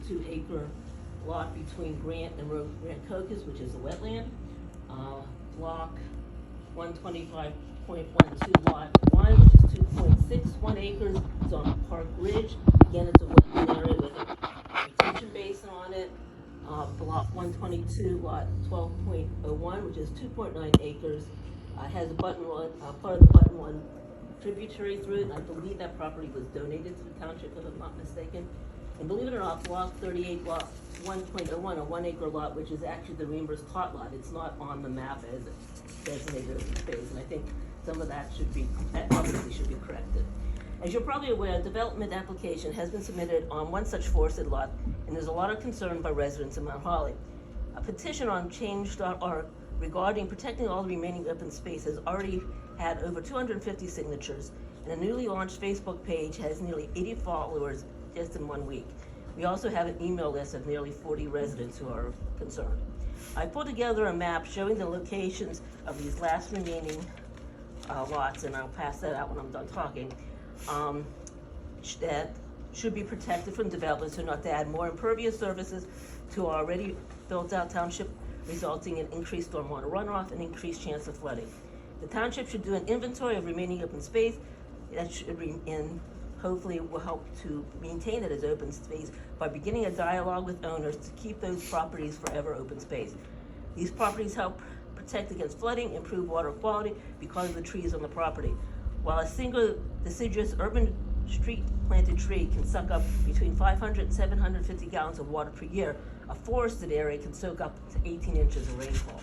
2-acre lot between Grant and Rancocas, which is a wetland. Block 125.12 lot 1, which is 2.61 acres. It's on Park Ridge. Again, it's a wetland area with a retention basin on it. Block 122 lot 12.01, which is 2.9 acres. Has a button one, part of the button one tributary through it, and I believe that property was donated to the township, if I'm not mistaken. And believe it or not, block 38 lot 1.01, a 1-acre lot, which is actually the reimbursed plot lot. It's not on the map as designated open space, and I think some of that obviously should be corrected. As you're probably aware, a development application has been submitted on one such forested lot, and there's a lot of concern by residents in Mount Holly. A petition on change.org regarding protecting all the remaining open space has already had over 250 signatures, and a newly launched Facebook page has nearly 80 followers just in 1 week. We also have an email list of nearly 40 residents who are concerned. I put together a map showing the locations of these last remaining lots, and I'll pass that out when I'm done talking, that should be protected from developers so not to add more impervious surfaces to our already built out township, resulting in increased stormwater runoff and increased chance of flooding. The township should do an inventory of remaining open space that should hopefully will help to maintain it as open space by beginning a dialogue with owners to keep those properties forever open space. These properties help protect against flooding, improve water quality because of the trees on the property. While a single deciduous urban street planted tree can suck up between 500 and 750 gallons of water per year, a forested area can soak up to 18 inches of rainfall.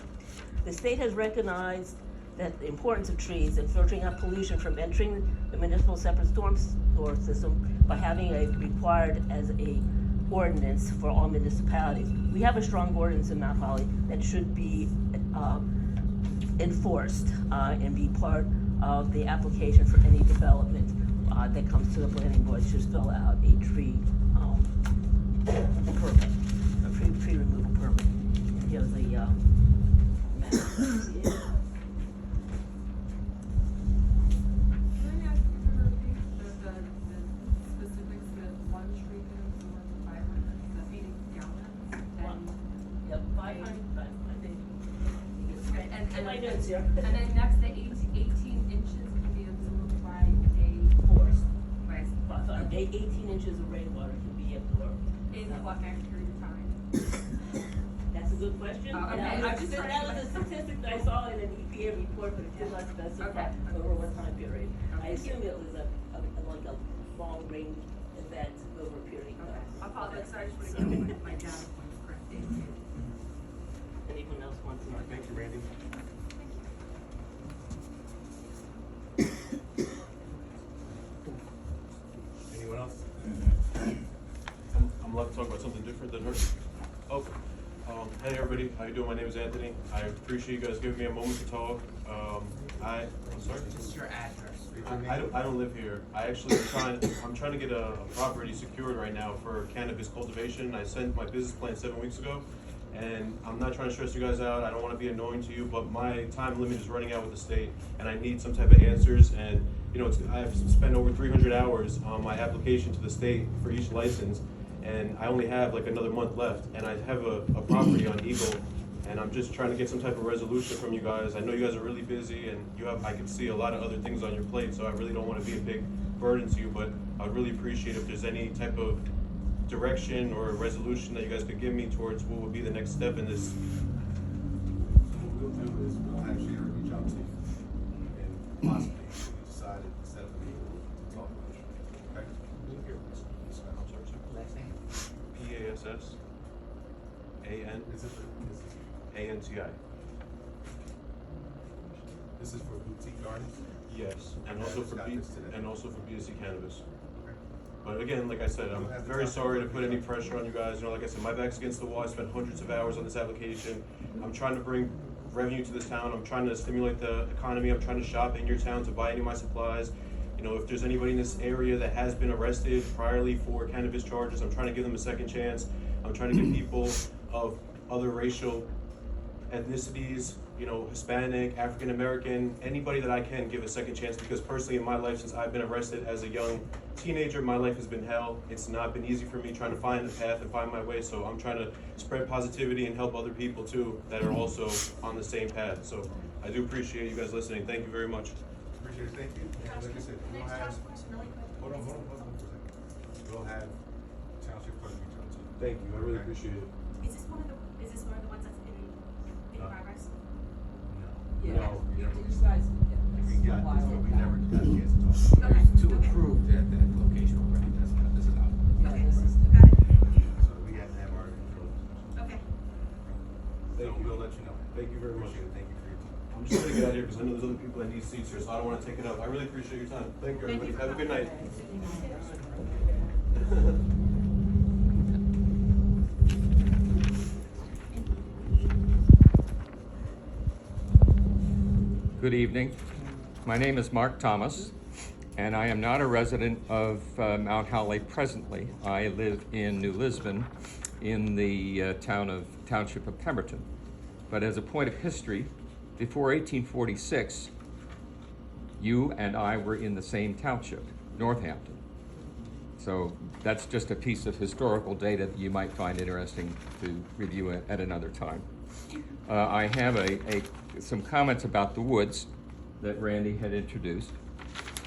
The state has recognized that the importance of trees in filtering out pollution from entering the municipal separate storm sewer system by having a required as a ordinance for all municipalities. We have a strong ordinance in Mount Holly that should be enforced and be part of the application for any development that comes to the planning board. Should fill out a tree permit, a tree removal permit. Here's the map. And then next, the 18 inches can be absorbed by a forest. Right. 18 inches of rainwater can be absorbed. In what period of time? That's a good question. Okay. That was a statistic that I saw in an EPA report, but it did not specify over what time period. I assume it was like a long rain event over a period of time. I apologize. I just want to get my data points correct. Anyone else wants to? Thank you, Randy. Anyone else? I'm allowed to talk about something different than her. Okay. Hey everybody, how you doing? My name is Anthony. I appreciate you guys giving me a moment to talk. I'm sorry. Just your address. I don't live here. I'm trying to get a property secured right now for cannabis cultivation. I sent my business plan 7 weeks ago, and I'm not trying to stress you guys out. I don't want to be annoying to you, but my time limit is running out with the state, and I need some type of answers. And you know, I've spent over 300 hours on my application to the state for each license, and I only have like another month left, and I have a property on Eagle, and I'm just trying to get some type of resolution from you guys. I know you guys are really busy, and I can see a lot of other things on your plate, so I really don't want to be a big burden to you, but I'd really appreciate if there's any type of direction or a resolution that you guys could give me towards what would be the next step in this. What we'll do is we'll actually reach out to you and possibly decide to set up a meeting to talk about it. Okay? I'm sorry, sir. Last name? PASSANTI. This is for boutique gardens? Yes, and Okay, also just for got this today. BSC Cannabis. But again, like I said, I'm very sorry to put any pressure on you guys. You know, like I said, my back's against the wall. I spent hundreds of hours on this application. I'm trying to bring revenue to this town. I'm trying to stimulate the economy. I'm trying to shop in your town to buy any of my supplies. You know, if there's anybody in this area that has been arrested priorly for cannabis charges, I'm trying to give them a second chance. I'm trying to give people of other racial ethnicities Hispanic, African American, anybody that I can give a second chance, because personally in my life, since I've been arrested as a young teenager, my life has been hell. It's not been easy for me trying to find the path and find my way, so I'm trying to spread positivity and help other people too that are also on the same path. So I do appreciate you guys listening. Thank you very much. Appreciate it, thank you. And like I said, Can I we'll just have, ask a question really quick? hold on for a second. We'll have Township Clerk reach out to you. Thank you, I really appreciate it. Is this one of the ones that's in progress? Yeah. No, we never, You guys, we got yeah, this, but we yeah. never got a chance to talk. Okay. There's two Okay. approved at that location already, this is out. Okay, this is- got it. So we have to have our control discussion. Okay. So Thank you. we'll let you know. Thank you very much. Appreciate it, thank you for your time. I'm just gonna get out of here because I know there's other people that need seats here, so I don't wanna take it up. I really appreciate your time. Thank you, Thank everybody. you for Have a good night. Good evening. My name is Mark Thomas, and I am not a resident of Mount Holly presently. I live in New Lisbon in the Township of Pemberton. But as a point of history, before 1846, you and I were in the same township, Northampton. So that's just a piece of historical data that you might find interesting to review at another time. I have some comments about the woods that Randy had introduced,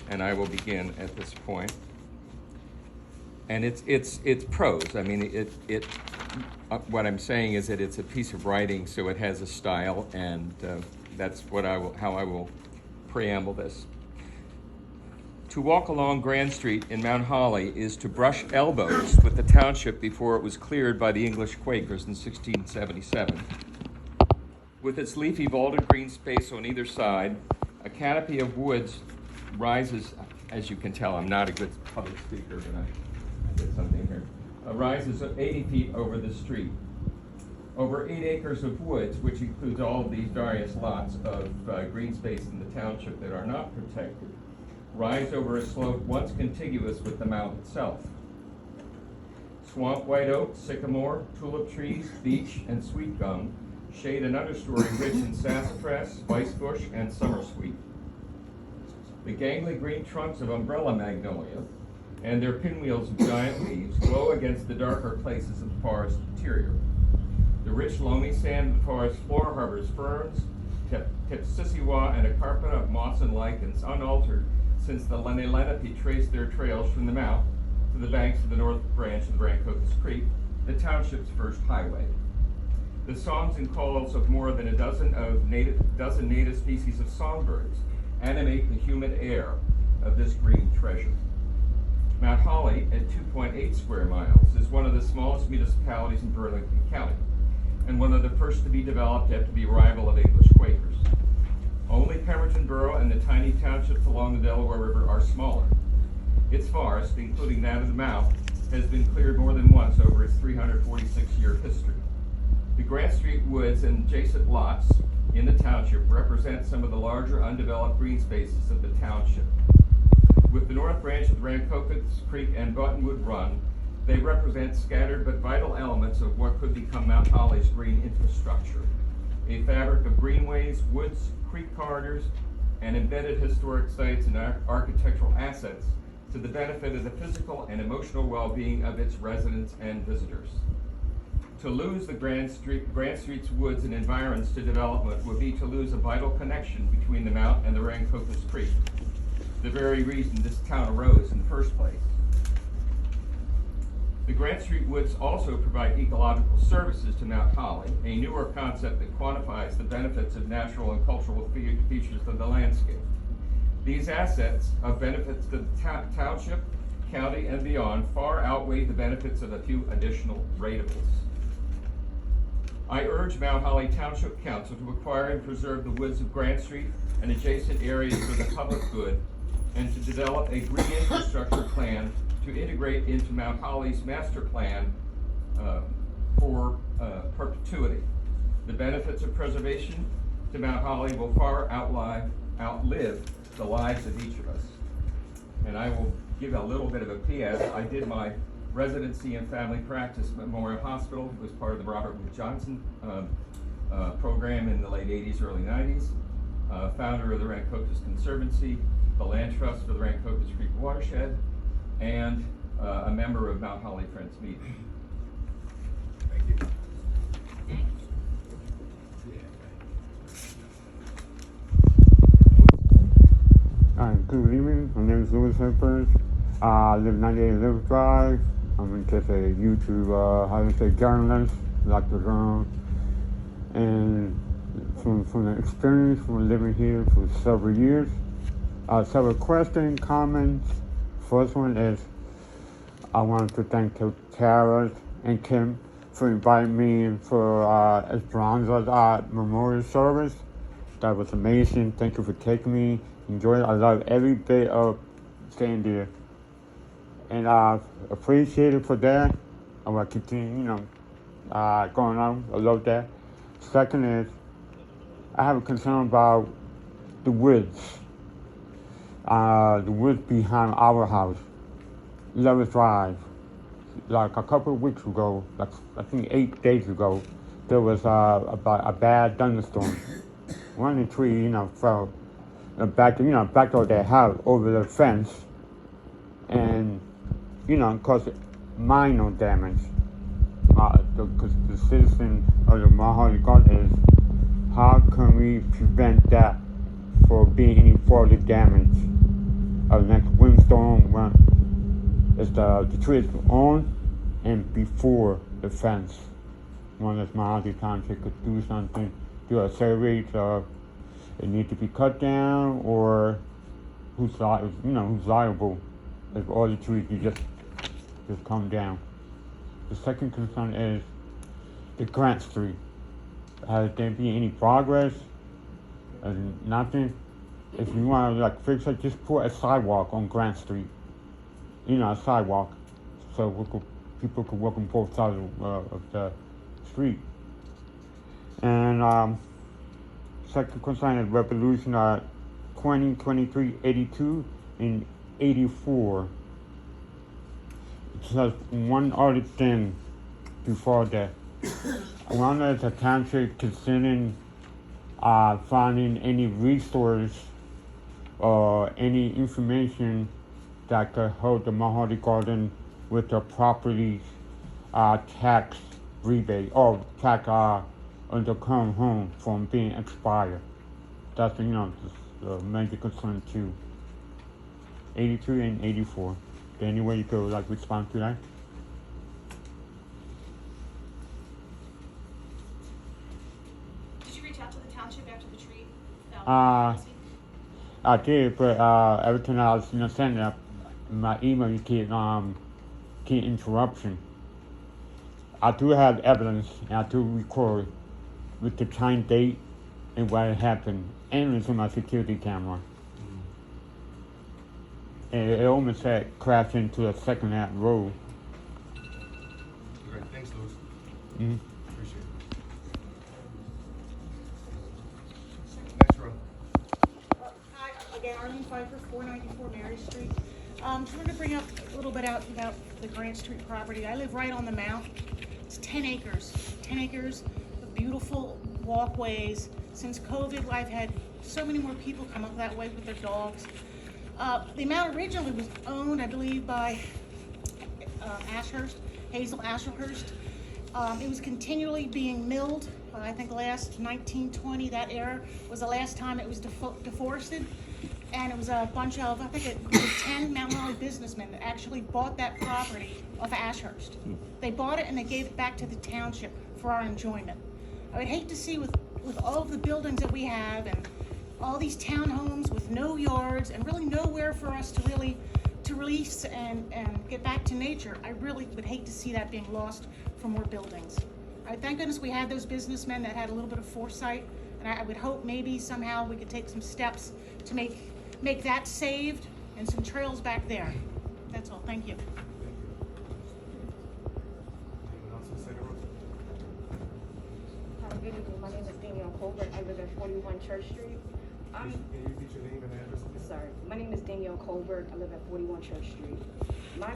and I will begin at this point. And it's prose. I mean, what I'm saying is that it's a piece of writing, so it has a style, and that's how I will preamble this. To walk along Grand Street in Mount Holly is to brush elbows with the township before it was cleared by the English Quakers in 1677. With its leafy vaulted green space on either side, a canopy of woods rises, as you can tell, I'm not a good public speaker, but I did something here, rises 80 feet over the street. Over 8 acres of woods, which includes all of these various lots of green space in the township that are not protected, rise over a slope once contiguous with the mount itself. Swamp white oak, sycamore, tulip trees, beech, and sweet gum shade an understory rich in sassafras, spicebush, and summer sweet. The gangly green trunks of umbrella magnolia and their pinwheels of giant leaves glow against the darker places of the forest interior. The rich loamy sand of the forest floor harbors ferns, tipsissima, and a carpet of moss and lichens unaltered since the Lenape traced their trails from the mouth to the banks of the north branch of the Rancocas Creek, the township's first highway. The songs and calls of more than a dozen native species of songbirds animate the humid air of this green treasure. Mount Holly, at 2.8 square miles, is one of the smallest municipalities in Burlington County, and one of the first to be developed after the arrival of English Quakers. Only Pemberton Borough and the tiny townships along the Delaware River are smaller. Its forest, including that of the mouth, has been cleared more than once over its 346-year history. The Grant Street woods and adjacent lots in the township represent some of the larger undeveloped green spaces of the township. With the north branch of the Rancocas Creek and Buttonwood Run, they represent scattered but vital elements of what could become Mount Holly's green infrastructure. A fabric of greenways, woods, creek corridors, and embedded historic sites and architectural assets to the benefit of the physical and emotional well-being of its residents and visitors. To lose the Grand Street's woods and environs to development would be to lose a vital connection between the Mount and the Rancocas Creek, the very reason this town arose in the first place. The Grant Street woods also provide ecological services to Mount Holly, a newer concept that quantifies the benefits of natural and cultural features of the landscape. These assets of benefits to the township, county, and beyond far outweigh the benefits of a few additional ratables. I urge Mount Holly Township Council to acquire and preserve the woods of Grant Street and adjacent areas for the public good, and to develop a green infrastructure plan to integrate into Mount Holly's master plan for perpetuity. The benefits of preservation to Mount Holly will far outlive the lives of each of us. And I will give a little bit of a PS. I did my residency in family practice at Memorial Hospital. It was part of the Robert Wood Johnson program in the late 80s, early 90s, founder of the Rancocas Conservancy, the Land Trust for the Rancocas Creek Watershed, and a member of Mount Holly Friends Meeting. Thank you. Good evening. My name is Louis Hepburn. I live 98 Live Drive. I'm just a YouTube, journalist, like the journal. And from the experience from living here for several years, several questions, comments. First one is, I wanted to thank Tara and Kim for inviting me for Esperanza's memorial service. That was amazing. Thank you for taking me. Enjoy it. I love every bit of staying there. And I appreciate it for that. I will continue, going on. I love that. Second is, I have a concern about the woods. The woods behind our house, Levis Drive. Like a couple of weeks ago, like I think 8 days ago, there was a bad thunderstorm. One of the trees, fell back of their house over the fence, and caused minor damage. Because the citizen of the Mount Holly is, how can we prevent that for being any further damage? The next windstorm when the tree is on and before the fence. One of Mount Holly Township could do something, do a survey of it needs to be cut down, or who's liable if all the trees just come down. The second concern is the Grant Street. Has there been any progress? Nothing. If you want to fix it, just put a sidewalk on Grant Street. A sidewalk, so people could walk on both sides of the street. And second concern is Revolution 20, 23, 82, and 84. Just one other thing before that. I wonder if the township considering finding any resource or any information that could help the Mount Holly Garden with the property tax rebate or tax on the current home from being expired. That's the major concern too. 83 and 84. Any way you could respond to that? Did you reach out to the township after the tree fell? I did, but every time I was sending up my email, you get interruption. I do have evidence, and I do record with the time, date, and what happened, and it's on my security camera. And it almost had crashed into a second act road. Great, thanks, Louis. Mm-hmm. Appreciate it. Next row. Hi, again, Arlene Pfeiffer, 494 Mary Street. Just wanted to bring up a little bit about the Grant Street property. I live right on the mount. It's 10 acres. 10 acres of beautiful walkways. Since COVID, I've had so many more people come up that way with their dogs. The amount originally was owned, I believe, by Hazel Ashurst. It was continually being milled. I think last 1920, that era was the last time it was deforested. And it was a bunch of, I think it was 10 Mount Holly businessmen that actually bought that property off of Ashurst. They bought it and they gave it back to the township for our enjoyment. I would hate to see with all of the buildings that we have and all these townhomes with no yards and really nowhere for us to release and get back to nature. I really would hate to see that being lost for more buildings. Thank goodness we had those businessmen that had a little bit of foresight, and I would hope maybe somehow we could take some steps to make that saved and some trails back there. That's all. Thank you. Anyone else in the second row? Hi, good evening. My name is Danielle Clover. I live at 41 Church Street. Can you repeat your name and address, please? Sorry. My name is Danielle Colbert. I live at 41 Church Street. My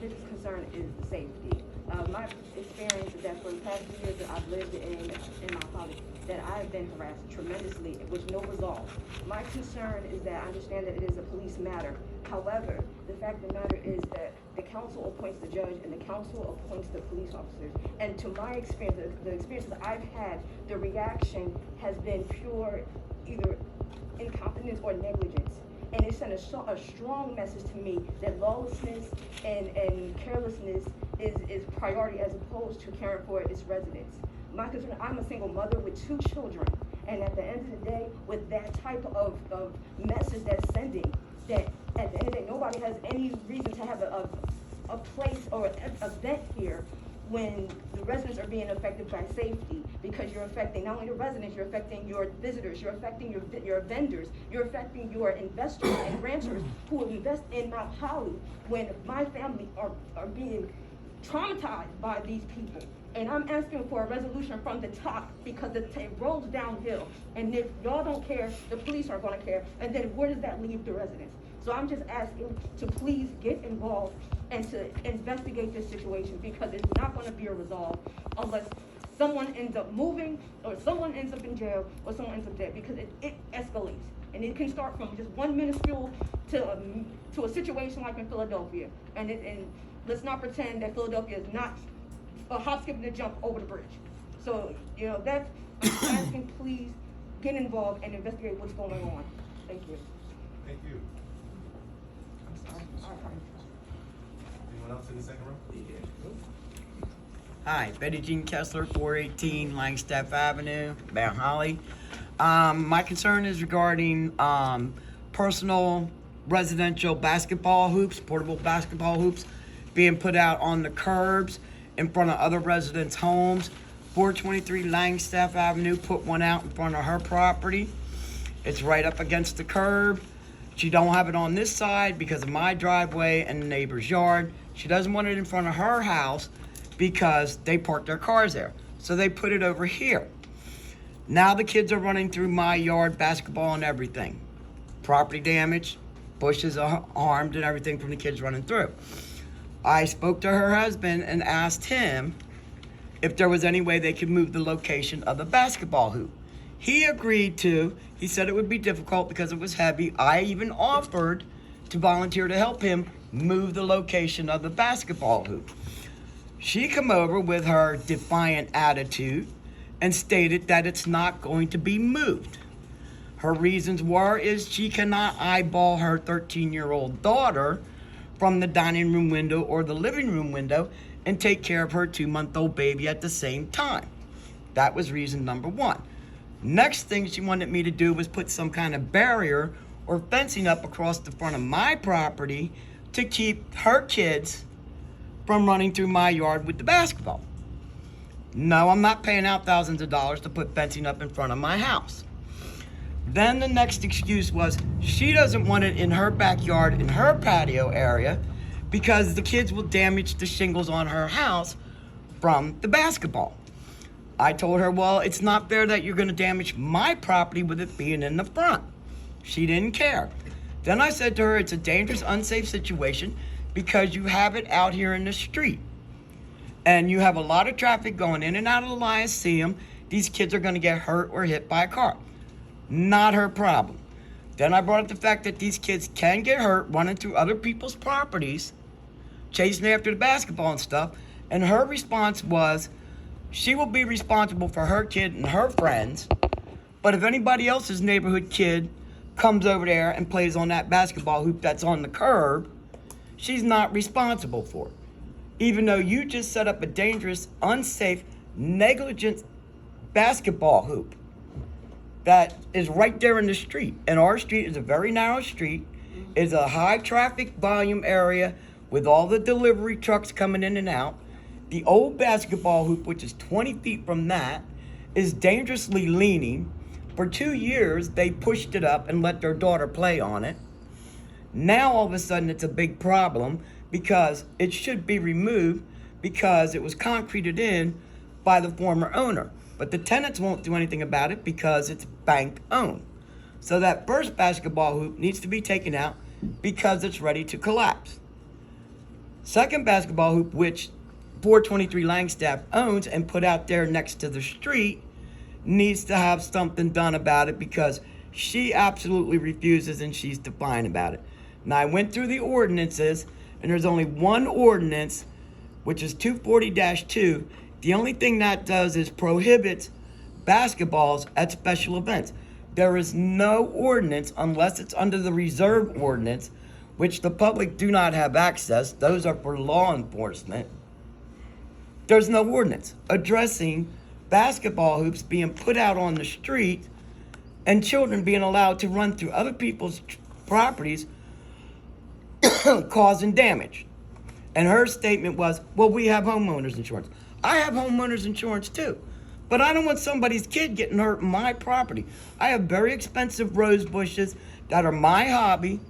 biggest concern is safety. My experience is that for the past 2 years that I've lived in Mount Holly, that I've been harassed tremendously with no resolve. My concern is that I understand that it is a police matter. However, the fact of the matter is that the council appoints the judge and the council appoints the police officers. And to my experience, the experiences I've had, the reaction has been pure either incompetence or negligence. And it sent a strong message to me that lawlessness and carelessness is priority as opposed to caring for its residents. My concern, I'm a single mother with 2 children, and at the end of the day, with that type of message that's sending, that at the end of the day, nobody has any reason to have a place or an event here when the residents are being affected by safety, because you're affecting not only the residents, you're affecting your visitors, you're affecting your vendors, you're affecting your investors and renters who invest in Mount Holly when my family are being traumatized by these people. And I'm asking for a resolution from the top because it rolls downhill. And if y'all don't care, the police aren't gonna care. And then where does that leave the residents? So I'm just asking to please get involved and to investigate this situation, because it's not gonna be a resolve unless someone ends up moving or someone ends up in jail or someone ends up dead, because it escalates. And it can start from just one minuscule to a situation like in Philadelphia. And let's not pretend that Philadelphia is not a hop, skip, and a jump over the bridge. So, I'm asking, please get involved and investigate what's going on. Thank you. Thank you. Anyone else in the second row? Hi, Betty Jean Kessler, 418 Langstaff Avenue, Mount Holly. My concern is regarding personal residential basketball hoops, portable basketball hoops, being put out on the curbs in front of other residents' homes. 423 Langstaff Avenue put one out in front of her property. It's right up against the curb. She don't have it on this side because of my driveway and the neighbor's yard. She doesn't want it in front of her house because they park their cars there. So they put it over here. Now the kids are running through my yard, basketball and everything. Property damage, bushes are harmed and everything from the kids running through. I spoke to her husband and asked him if there was any way they could move the location of the basketball hoop. He agreed to. He said it would be difficult because it was heavy. I even offered to volunteer to help him move the location of the basketball hoop. She come over with her defiant attitude and stated that it's not going to be moved. Her reasons is she cannot eyeball her 13-year-old daughter from the dining room window or the living room window and take care of her 2-month-old baby at the same time. That was reason number 1. Next thing she wanted me to do was put some kind of barrier or fencing up across the front of my property to keep her kids from running through my yard with the basketball. No, I'm not paying out thousands of dollars to put fencing up in front of my house. Then the next excuse was she doesn't want it in her backyard, in her patio area, because the kids will damage the shingles on her house from the basketball. I told her, well, it's not fair that you're going to damage my property with it being in the front. She didn't care. Then I said to her, it's a dangerous, unsafe situation because you have it out here in the street. And you have a lot of traffic going in and out of the Lyceum. These kids are going to get hurt or hit by a car. Not her problem. Then I brought up the fact that these kids can get hurt running through other people's properties, chasing after the basketball and stuff. And her response was, she will be responsible for her kid and her friends, but if anybody else's neighborhood kid comes over there and plays on that basketball hoop that's on the curb, she's not responsible for it. Even though you just set up a dangerous, unsafe, negligent basketball hoop that is right there in the street. And our street is a very narrow street. It's a high traffic volume area with all the delivery trucks coming in and out. The old basketball hoop, which is 20 feet from that, is dangerously leaning. For 2 years, they pushed it up and let their daughter play on it. Now, all of a sudden, it's a big problem because it should be removed because it was concreted in by the former owner. But the tenants won't do anything about it because it's bank owned. So that first basketball hoop needs to be taken out because it's ready to collapse. Second basketball hoop, which 423 Langstaff owns and put out there next to the street needs to have something done about it, because she absolutely refuses and she's defiant about it. Now, I went through the ordinances, and there's only one ordinance, which is 240-2. The only thing that does is prohibits basketballs at special events. There is no ordinance, unless it's under the reserve ordinance, which the public do not have access. Those are for law enforcement. There's no ordinance addressing basketball hoops being put out on the street and children being allowed to run through other people's properties causing damage. And her statement was, well, we have homeowners insurance. I have homeowners insurance too, but I don't want somebody's kid getting hurt in my property. I have very expensive rose bushes that are my hobby,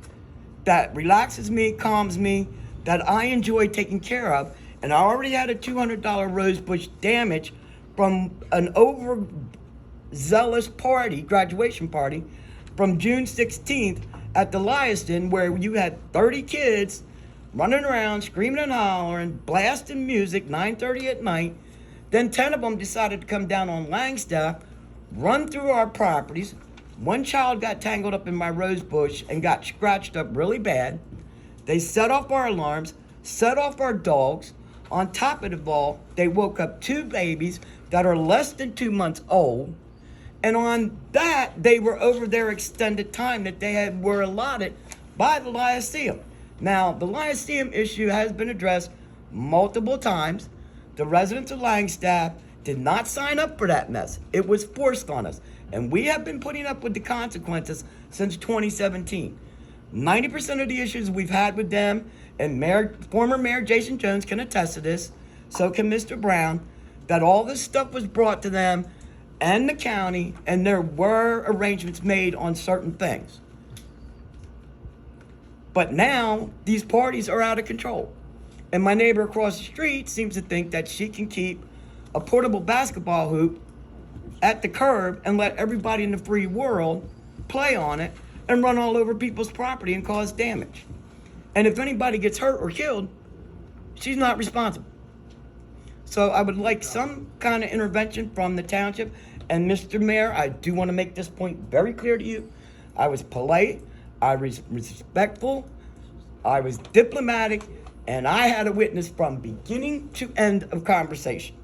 that relaxes me, calms me, that I enjoy taking care of. And I already had a $200 rose bush damage from an overzealous party, graduation party, from June 16th at the Liaston, where you had 30 kids running around, screaming and hollering, blasting music, 9:30 at night. Then 10 of them decided to come down on Langstaff, run through our properties. One child got tangled up in my rose bush and got scratched up really bad. They set off our alarms, set off our dogs. On top of it all, they woke up 2 babies that are less than 2 months old. And on that, they were over their extended time that they were allotted by the Lyceum. Now, the Lyceum issue has been addressed multiple times. The residents of Langstaff did not sign up for that mess. It was forced on us. And we have been putting up with the consequences since 2017. 90% of the issues we've had with them, and former Mayor Jason Jones can attest to this, so can Mr. Brown, that all this stuff was brought to them and the county, and there were arrangements made on certain things. But now, these parties are out of control. And my neighbor across the street seems to think that she can keep a portable basketball hoop at the curb and let everybody in the free world play on it and run all over people's property and cause damage. And if anybody gets hurt or killed, she's not responsible. So I would like some kind of intervention from the township. And Mr. Mayor, I do want to make this point very clear to you. I was polite, I was respectful, I was diplomatic, and I had a witness from beginning to end of conversation.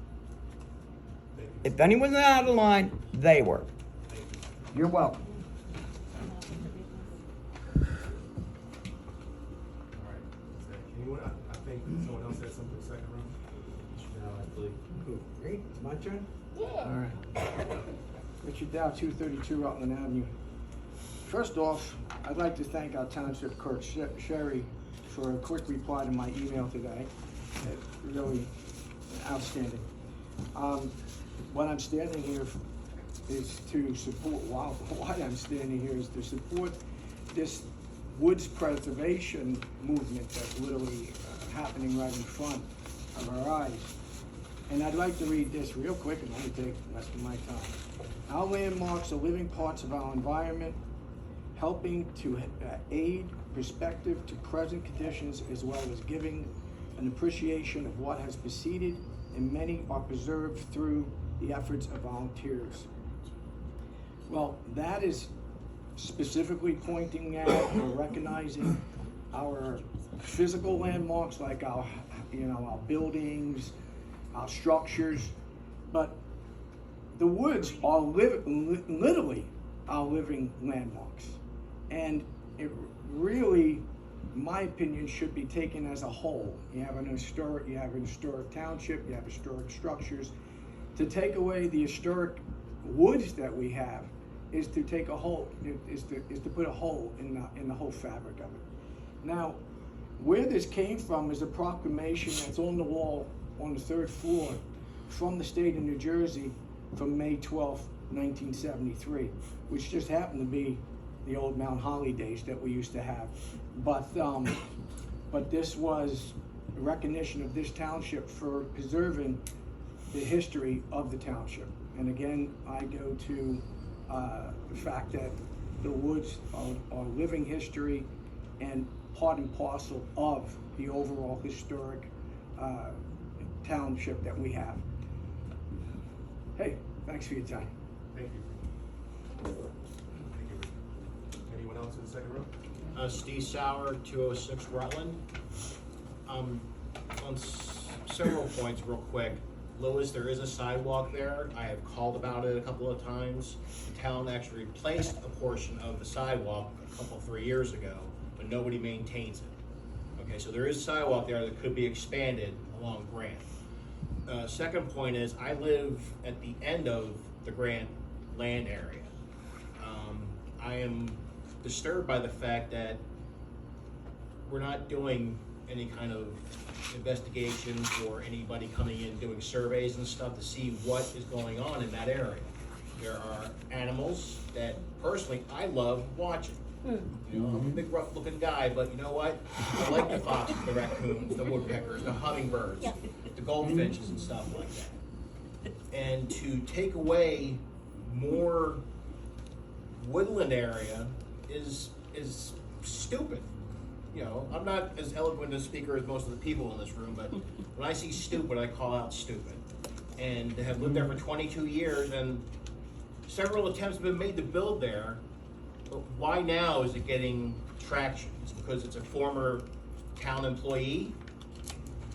If anyone's out of line, they were. You're welcome. All right. Anyone? I think someone else had something second round. No, I believe. Cool. Great. My turn? Yeah. All right. Richard Dow, 232 Rutland Avenue. First off, I'd like to thank our township clerk, Sherry, for a quick reply to my email today. Really outstanding. What I'm standing here is to support, why I'm standing here is to support this woods preservation movement that's literally happening right in front of our eyes. And I'd like to read this real quick and only take less than my time. Our landmarks are living parts of our environment, helping to aid perspective to present conditions, as well as giving an appreciation of what has preceded, and many are preserved through the efforts of volunteers. Well, that is specifically pointing at or recognizing our physical landmarks, like our buildings, our structures, but the woods are literally our living landmarks. And it really, in my opinion, should be taken as a whole. You have a historic township, you have historic structures. To take away the historic woods that we have is to take a hole, is to put a hole in the whole fabric of it. Now, where this came from is a proclamation that's on the wall on the 3rd floor from the state of New Jersey from May 12th, 1973, which just happened to be the old Mount Holly days that we used to have. But this was a recognition of this township for preserving the history of the township. And again, I go to the fact that the woods are living history and part and parcel of the overall historic township that we have. Hey, thanks for your time. Thank you. Thank you. Anyone else in the second row? Steve Sauer, 206 Rutland. On several points, real quick. Louis, there is a sidewalk there. I have called about it a couple of times. The town actually replaced a portion of the sidewalk 3 years ago, but nobody maintains it. Okay, so there is a sidewalk there that could be expanded along Grant. Second point is, I live at the end of the Grant land area. I am disturbed by the fact that we're not doing any kind of investigations or anybody coming in doing surveys and stuff to see what is going on in that area. There are animals that personally I love watching. You know, I'm a big rough looking guy, but you know what? I like the foxes, the raccoons, the woodpeckers, the hummingbirds, the goldfinches and stuff like that. And to take away more woodland area is stupid. You know, I'm not as eloquent a speaker as most of the people in this room, but when I see stupid, I call out stupid. And they have lived there for 22 years, and several attempts have been made to build there. But why now is it getting traction? It's because it's a former town employee?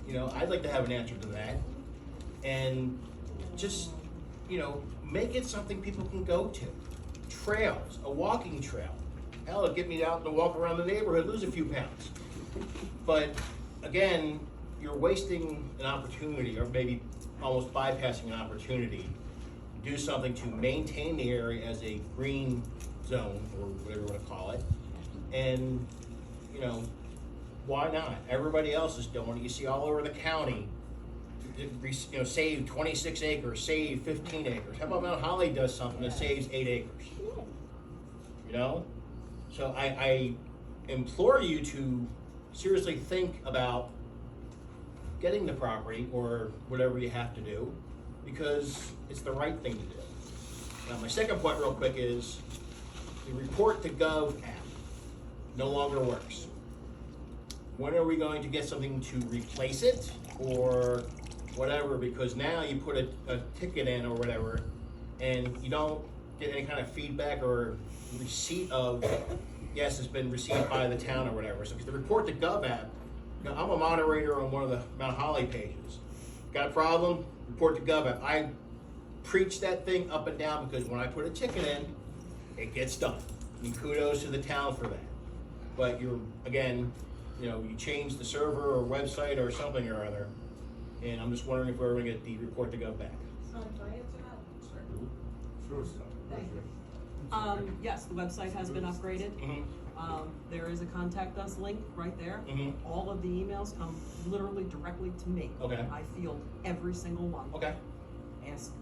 You know, I'd like to have an answer to that. And just, you know, make it something people can go to. Trails, a walking trail. Hell, it'll get me out to walk around the neighborhood, lose a few pounds. But again, you're wasting an opportunity, or maybe almost bypassing an opportunity to do something to maintain the area as a green zone, or whatever you want to call it. And, you know, why not? Everybody else is doing it. You see all over the county, you know, save 26 acres, save 15 acres. How about Mount Holly does something that saves 8 acres? You know? So I implore you to seriously think about getting the property or whatever you have to do, because it's the right thing to do. Now, my second point real quick is the report to gov app no longer works. When are we going to get something to replace it or whatever? Because now you put a ticket in or whatever, and you don't get any kind of feedback or receipt of, yes, it's been received by the town or whatever. So, because the report to gov app, you know, I'm a moderator on one of the Mount Holly pages. Got a problem? Report to gov app. I preach that thing up and down, because when I put a ticket in, it gets done. And kudos to the town for that. But you're, again, you know, you change the server or website or something or other, and I'm just wondering if we're going to get the report to gov back. So, do I answer that? Sure. Thank you. Yes, the website has been upgraded. There is a contact us link right there. All of the emails come literally directly to me. Okay. I field every single one. Okay. Ask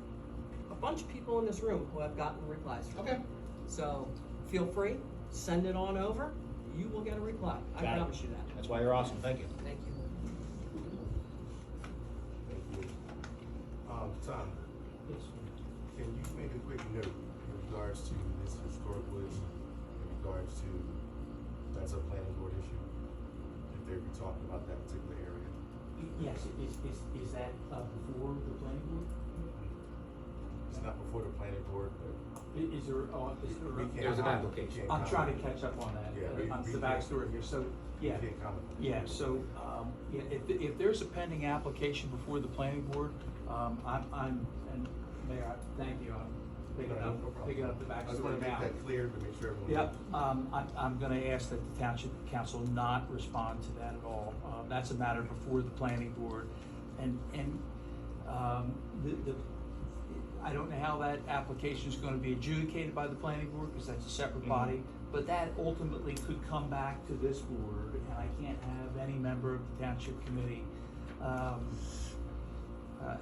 a bunch of people in this room who have gotten replies from me. Okay. So feel free, send it on over. You will get a reply. I Got it. promise you that. That's why you're awesome. Thank you. Thank you. Thank you. Tom, can you make a quick note in regards to this historic woods, in regards to, that's a planning board issue, if they're talking about that particular area? Yes, is that before the planning board? It's not before the planning board, but Is there, we can't. There's an comment. application. We can't I'm trying to comment. catch up on that. Yeah, That's we the can't- backstory here, so, We yeah. can't comment. Yeah, so, yeah, if there's a pending application before the planning board, and Mayor, thank you, I'm picking No problem. up the I just wanna backstory make now. that clear to make sure everyone. Yep, I'm gonna ask that the township council not respond to that at all. That's a matter before the planning board. And I don't know how that application is gonna be adjudicated by the planning board, because that's a separate body. But that ultimately could come back to this board, and I can't have any member of the township committee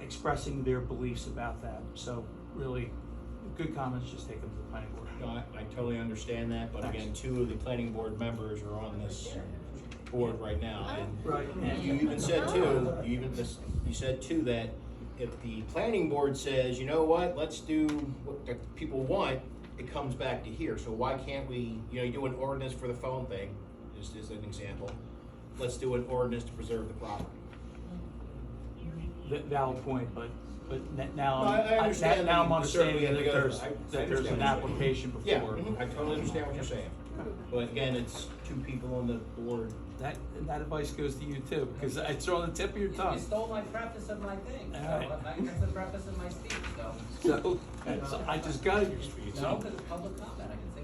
expressing their beliefs about that. So really, good comments, just take them to the planning board. No, I totally understand that, but again, two of the planning board members are on this board right now, and Right. you even said too, you said too that if the planning board says, you know what, let's do what the people want, it comes back to here. So why can't we, you know, you do an ordinance for the phone thing, just as an example. Let's do an ordinance to preserve the property. valid point, but now, No, I understand now I'm the understanding uncertainty that of the government. I there's an understand. application before. Yeah, I totally understand what you're saying. But again, it's two people on the board. That advice goes to you too, because it's on the tip of your tongue. You stole my preface of my thing, so All right. that's the preface of my speech, So, I just got your speech. No, because it's public comment, I can say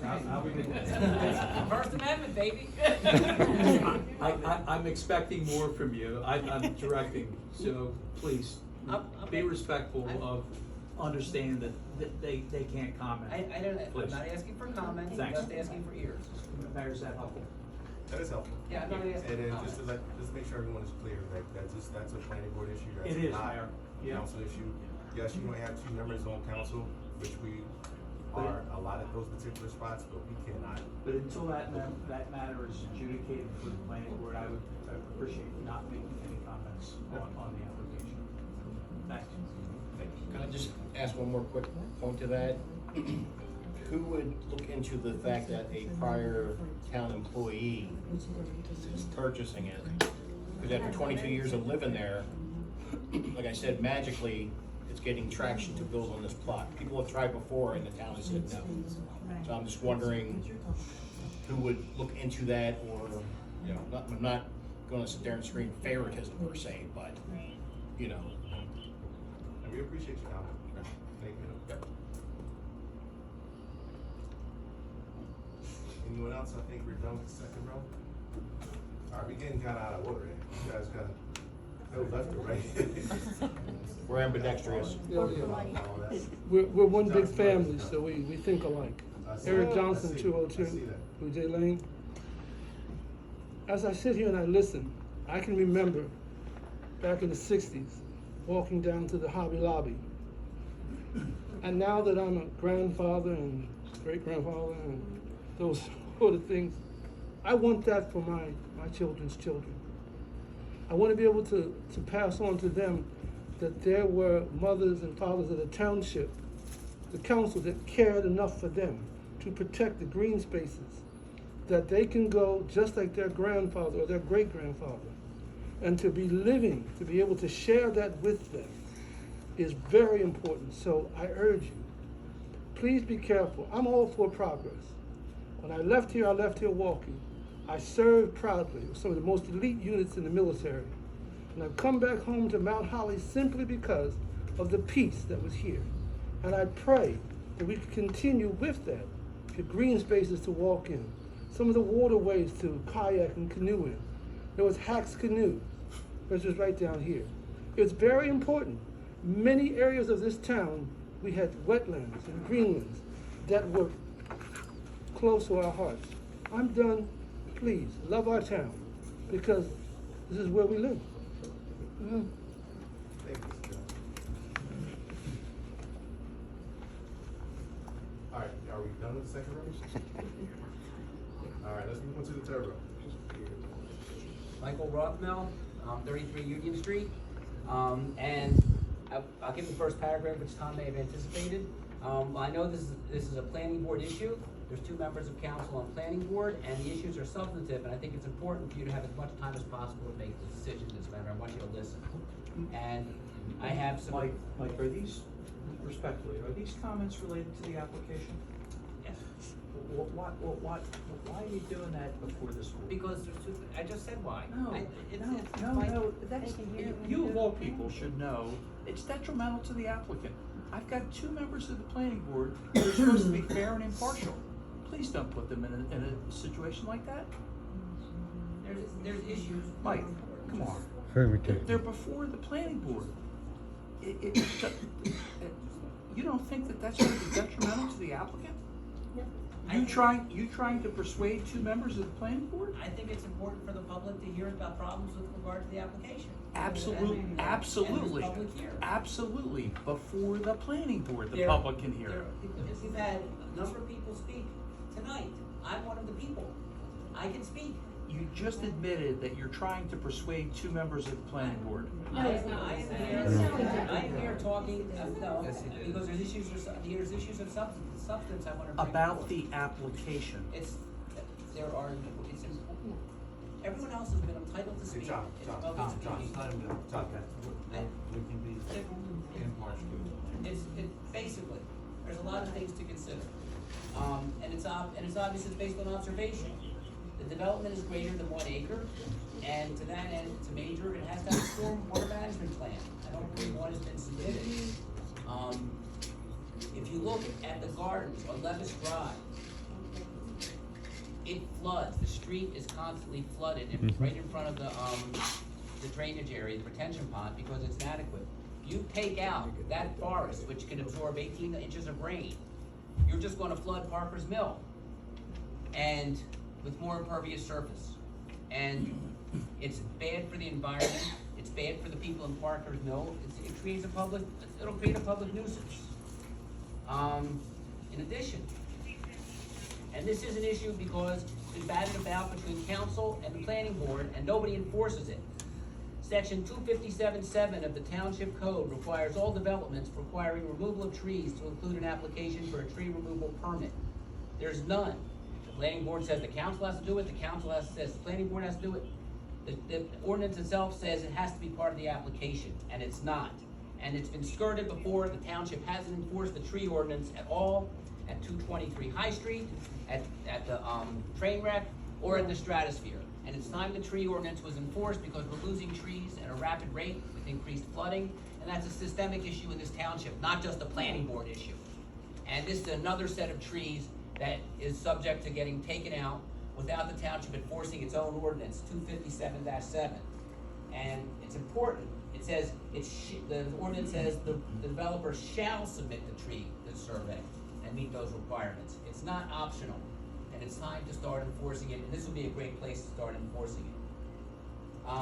whatever. Now we can- First Amendment, baby. I'm expecting more from you. I'm directing, so please, be respectful of understanding that they can't comment. I don't, I'm Please. not asking for comments, I'm Thanks. just asking for ears. Mayor's that helpful? That is helpful. Yeah, I'm not asking And for then comments. just make sure everyone is clear, like, that's a planning board issue, that's It is, not Mayor. a Yeah. council issue. Yes, you might have 2 members on council, which we are allotted those particular spots, but we cannot. But until that matter is adjudicated for the planning board, I would appreciate not making any comments on the application. Thanks. Can I just ask one more quick point to that? Who would look into the fact that a prior town employee is purchasing it? Because after 22 years of living there, like I said, magically, it's getting traction to build on this plot. People have tried before and the town has said no. So I'm just wondering who would look into that, or, you know, I'm not gonna sit there and scream favoritism per se, but, you know. And we appreciate your comment. Thank you. Yep. Anyone else? I think we're done with the second row. All right, we getting kinda out of order here. You guys kinda go left or right? We're ambidextrous. All that. We're one big Johnson, family, right? so we think alike. I see Eric that. Johnson, I see 202, that. Blue Jay Lane. As I sit here and I listen, I can remember back in the 60s, walking down to the Hobby Lobby. And now that I'm a grandfather and great-grandfather and those sort of things, I want that for my children's children. I want to be able to pass on to them that there were mothers and fathers of the township, the council, that cared enough for them to protect the green spaces, that they can go just like their grandfather or their great-grandfather, and to be living, to be able to share that with them is very important. So I urge you, please be careful. I'm all for progress. When I left here walking. I served proudly with some of the most elite units in the military. And I've come back home to Mount Holly simply because of the peace that was here. And I pray that we can continue with that, the green spaces to walk in, some of the waterways to kayak and canoe in. There was Hack's Canoe, which was right down here. It's very important. Many areas of this town, we had wetlands and greenlands that were close to our hearts. I'm done. Please, love our town, because this is where we live. Thank you, Mr. Johnson. All right, are we done with the second row? All right, let's move on to the third row. Michael Rothmel, 33 Union Street. And I'll give the first paragraph, which Tom may have anticipated. I know this is a planning board issue. There's 2 members of council on planning board, and the issues are substantive, and I think it's important for you to have as much time as possible to make the decision in this matter. I want you to listen. And I have some. Mike, are these, respectfully, are these comments related to the application? Yes. Why are you doing that before this board? Because there's 2, I just said why. No, that's, you of all people should know, it's detrimental to the applicant. I've got 2 members of the planning board who are supposed to be fair and impartial. Please don't put them in a situation like that. There's issues. Mike, come on. They're before the planning board. You don't think that that's going to be detrimental to the applicant? You trying to persuade 2 members of the planning board? I think it's important for the public to hear about problems with regard to the application. Absolutely, And absolutely, there's public hearing. absolutely. Before the planning board, the There- public can hear. We've had a number of people speak tonight. I'm one of the people. I can speak. You just admitted that you're trying to persuade 2 members of the planning board. I am here talking, because there's issues of substance I want to bring About forward. the application. It's important. Everyone else has been entitled to speak. Tom, It's Tom, public Tom, Tom, speaking. let him do it. Tom, we can be impartial. Basically, there's a lot of things to consider. And it's obvious it's based on observation. The development is greater than 1 acre, and to that end, it's a major, it has to have a storm water management plan. I don't believe one has been submitted. If you look at the gardens on Levis Drive, it floods, the street is constantly flooded, and it's right in front of the drainage area, the retention pond, because it's inadequate. You take out that forest, which can absorb 18 inches of rain, you're just gonna flood Parker's Mill, and with more impervious surface. And it's bad for the environment, it's bad for the people in Parker's Mill, it'll create a public nuisance. In addition, and this is an issue because it's been batted about between council and the planning board, and nobody enforces it. Section 257.7 of the Township Code requires all developments requiring removal of trees to include an application for a tree removal permit. There's none. The planning board says the council has to do it, the council says the planning board has to do it. The ordinance itself says it has to be part of the application, and it's not. And it's been skirted before. The township hasn't enforced the tree ordinance at all at 223 High Street, at the train wreck, or at the Stratosphere. And it's time the tree ordinance was enforced because we're losing trees at a rapid rate with increased flooding, and that's a systemic issue in this township, not just a planning board issue. And this is another set of trees that is subject to getting taken out without the township enforcing its own ordinance, 257-7. And it's important. It says, the ordinance says the developer shall submit the survey and meet those requirements. It's not optional, and it's time to start enforcing it, and this would be a great place to start enforcing it.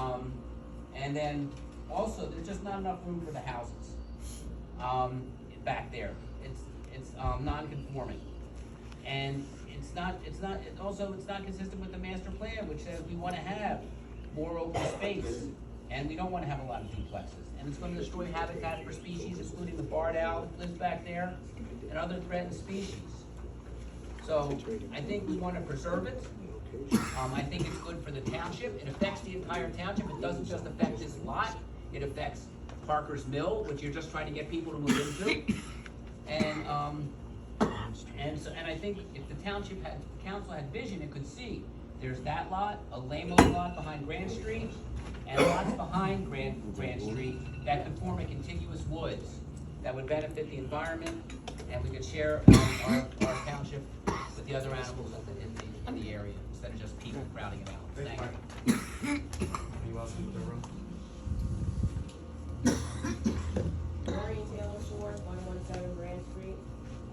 And then also, there's just not enough room for the houses back there. It's non-conforming, and it's not consistent with the master plan, which says we want to have more open space, and we don't want to have a lot of duplexes. And it's going to destroy habitat for species, including the barred owl that lives back there, and other threatened species. So I think we want to preserve it. I think it's good for the township. It affects the entire township. It doesn't just affect this lot. It affects Parker's Mill, which you're just trying to get people to move into. And I think if the council had vision, it could see there's that lot, a Lamo lot behind Grand Street, and lots behind Grand Street that could form a contiguous woods that would benefit the environment, and we could share our township with the other animals in the area instead of just people crowding it out. Thank you. Anyone else in the room? Maureen Taylor Shores, 117 Grand Street.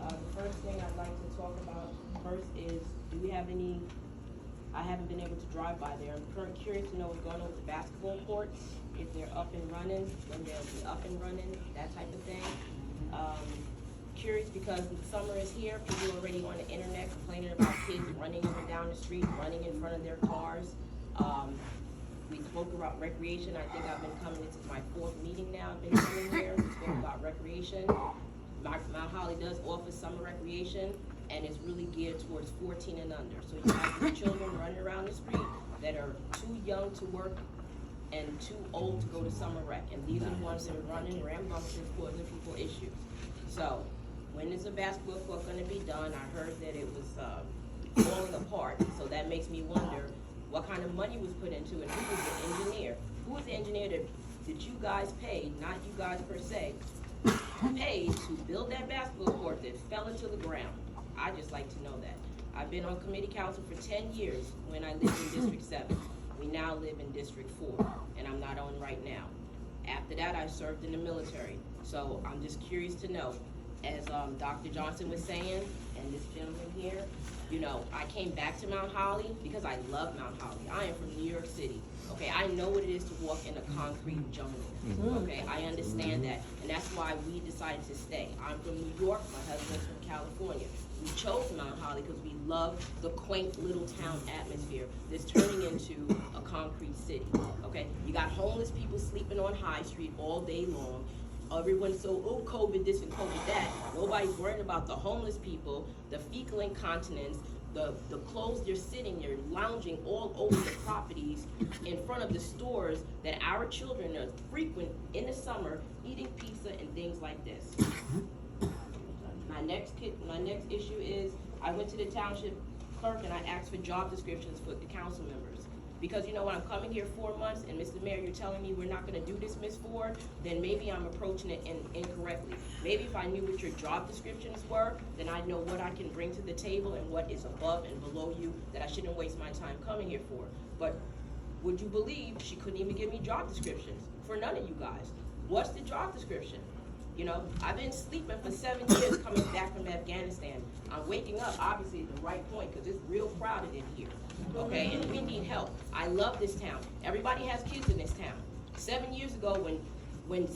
The first thing I'd like to talk about first is, do we have any, I haven't been able to drive by there. I'm curious to know what's going on with the basketball courts, if they're up and running, when they'll be up and running, that type of thing. Curious because the summer is here, people are already on the internet complaining about kids running up and down the street, running in front of their cars. We spoke about recreation. I think I've been coming, this is my 4th meeting now, I've been coming here. We spoke about recreation. Mount Holly does offer summer recreation, and it's really geared towards 14 and under. So you have these children running around the street that are too young to work and too old to go to summer rec. And these are the ones that are running rambunctious, causing people issues. So when is the basketball court gonna be done? I heard that it was falling apart. So that makes me wonder what kind of money was put into it. Who was the engineer? Who was the engineer that you guys paid, not you guys per se, paid to build that basketball court that fell into the ground? I just like to know that. I've been on committee council for 10 years when I lived in District 7. We now live in District 4, and I'm not on right now. After that, I served in the military. So I'm just curious to know, as Dr. Johnson was saying, and this gentleman here, you know, I came back to Mount Holly because I love Mount Holly. I am from New York City. Okay, I know what it is to walk in a concrete jungle. Okay, I understand that, and that's why we decided to stay. I'm from New York, my husband's from California. We chose Mount Holly because we love the quaint little town atmosphere that's turning into a concrete city. Okay, you got homeless people sleeping on High Street all day long. Everyone's so, oh, COVID this and COVID that. Nobody's worrying about the homeless people, the fecal incontinence, the clothes they're sitting, they're lounging all over the properties in front of the stores that our children are frequent in the summer, eating pizza and things like this. My next issue is, I went to the township clerk and I asked for job descriptions for the council members. Because you know, when I'm coming here 4 months and Mr. Mayor, you're telling me we're not gonna do this, Ms. Ford, then maybe I'm approaching it incorrectly. Maybe if I knew what your job descriptions were, then I'd know what I can bring to the table and what is above and below you that I shouldn't waste my time coming here for. But would you believe she couldn't even give me job descriptions for none of you guys? What's the job description? You know, I've been sleeping for 7 years coming back from Afghanistan. I'm waking up, obviously, at the right point, because it's real crowded in here, okay? And we need help. I love this town. Everybody has kids in this town. 7 years ago, when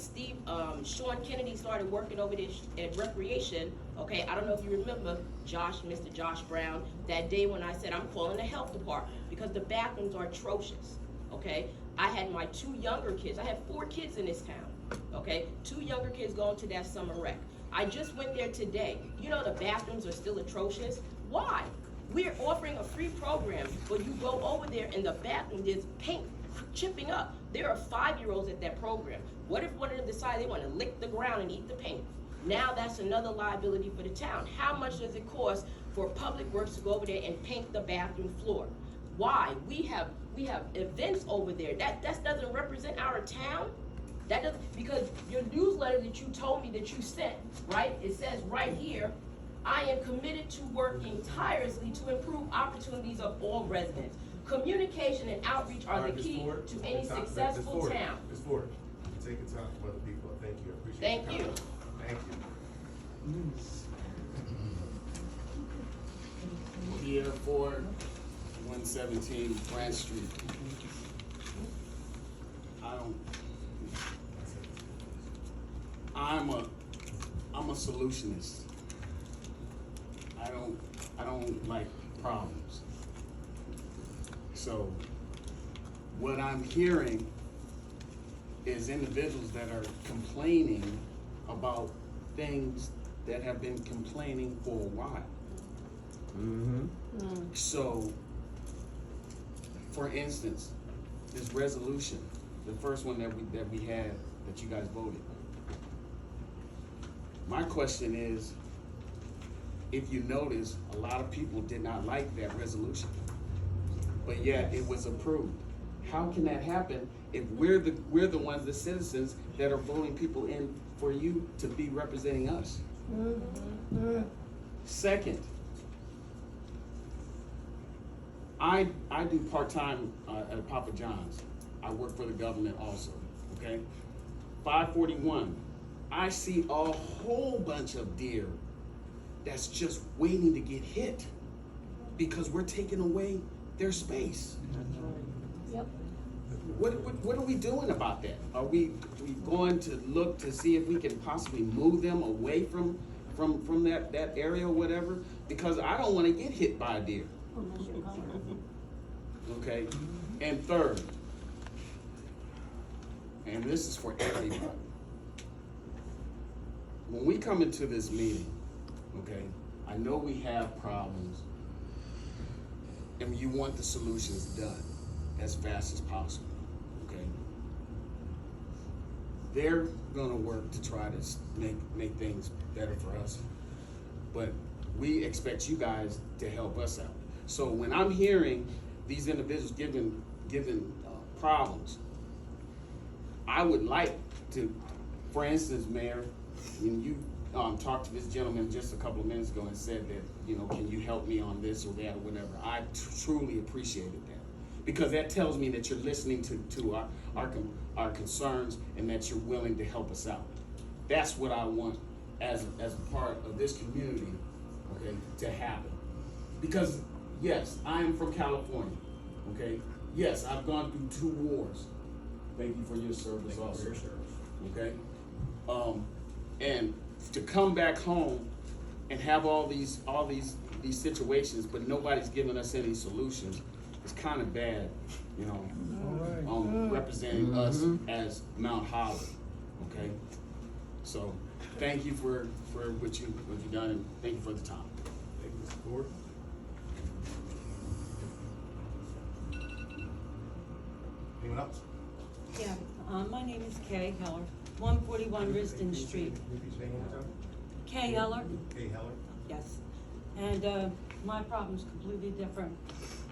Sean Kennedy started working over this at Recreation, okay, I don't know if you remember Mr. Josh Brown, that day when I said, I'm calling the health department, because the bathrooms are atrocious, okay? I had my 2 younger kids. I have 4 kids in this town, okay? 2 younger kids going to that summer rec. I just went there today. You know the bathrooms are still atrocious. Why? We're offering a free program, but you go over there and the bathroom, there's paint chipping up. There are 5-year-olds at that program. What if one of them decide they want to lick the ground and eat the paint? Now that's another liability for the town. How much does it cost for Public Works to go over there and paint the bathroom floor? Why? We have events over there. That doesn't represent our town. That doesn't, because your newsletter that you told me that you sent, right? It says right here, I am committed to working tirelessly to improve opportunities of all residents. Communication and outreach are the key to any successful town. Ms. Ford, you're taking time from other people. I thank you. I appreciate Thank your you. comment. Thank you. Pierre Ford, 117 Grant Street. I'm a solutionist. I don't like problems. So what I'm hearing is individuals that are complaining about things that have been complaining for a while. So, for instance, this resolution, the first one that we had, that you guys voted. My question is, if you notice, a lot of people did not like that resolution, but yet it was approved. How can that happen if we're the ones, the citizens, that are voting people in for you to be representing us? Second, I do part-time at Papa John's. I work for the government also, okay? 541, I see a whole bunch of deer that's just waiting to get hit because we're taking away their space. Yep. What are we doing about that? Are we going to look to see if we can possibly move them away from that area or whatever? Because I don't want to get hit by a deer. Okay, and third, and this is for everybody. When we come into this meeting, okay, I know we have problems and you want the solutions done as fast as possible, okay? They're gonna work to try to make things better for us, but we expect you guys to help us out. So when I'm hearing these individuals given problems, I would like to, for instance, Mayor, when you talked to this gentleman just a couple of minutes ago and said that, you know, can you help me on this or that or whatever, I truly appreciated that. Because that tells me that you're listening to our concerns and that you're willing to help us out. That's what I want as a part of this community, okay, to happen. Because yes, I am from California, okay? Yes, I've gone through 2 wars. Thank you for your service also, okay? And to come back home and have all these situations, but nobody's giving us any solutions, it's kind of bad, you know, representing us as Mount Holly, okay? So thank you for what you've done, and thank you for the time. Thank you, Mr. Ford. anyone else? Yeah, my name is Kay Heller, 141 Risden Street. Repeat your name one more time. Kay Heller, Kay Heller. yes. And my problem's completely different.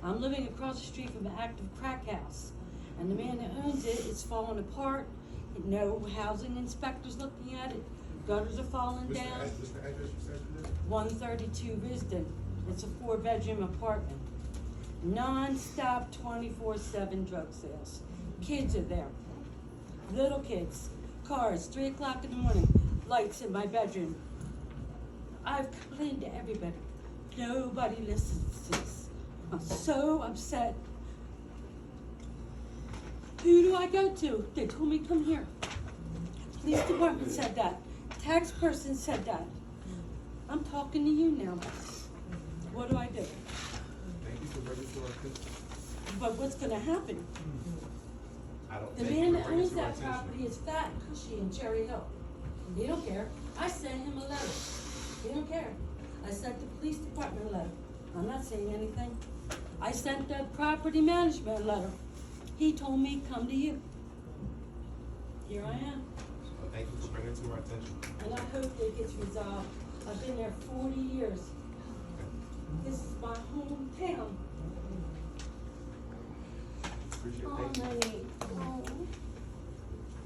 I'm living across the street from an active crack house, and the man that owns it is falling apart. No housing inspectors looking at it. Gutters are falling What's the down. address you said you live? 132 Risden. It's a 4-bedroom apartment. Non-stop 24/7 drug sales. Kids are there. Little kids. Cars, 3 o'clock in the morning. Lights in my bedroom. I've complained to everybody. Nobody listens to this. I'm so upset. Who do I go to? They told me come here. Police department said that. Tax person said that. I'm talking to you now. What do I do? Thank you for bringing it to our attention. But what's gonna happen? I don't The thank you man for that bringing it owns to our that attention. property is fat and cushy in Cherry Hill. He don't care. I sent him a letter. He don't care. I sent the police department a letter. I'm not saying anything. I sent the property management a letter. He told me come to you. Here I am. Well, thank you for bringing it to our attention. And I hope it gets resolved. I've been there 40 years. This is my hometown. Appreciate it. Oh, Thank you. my name. Oh.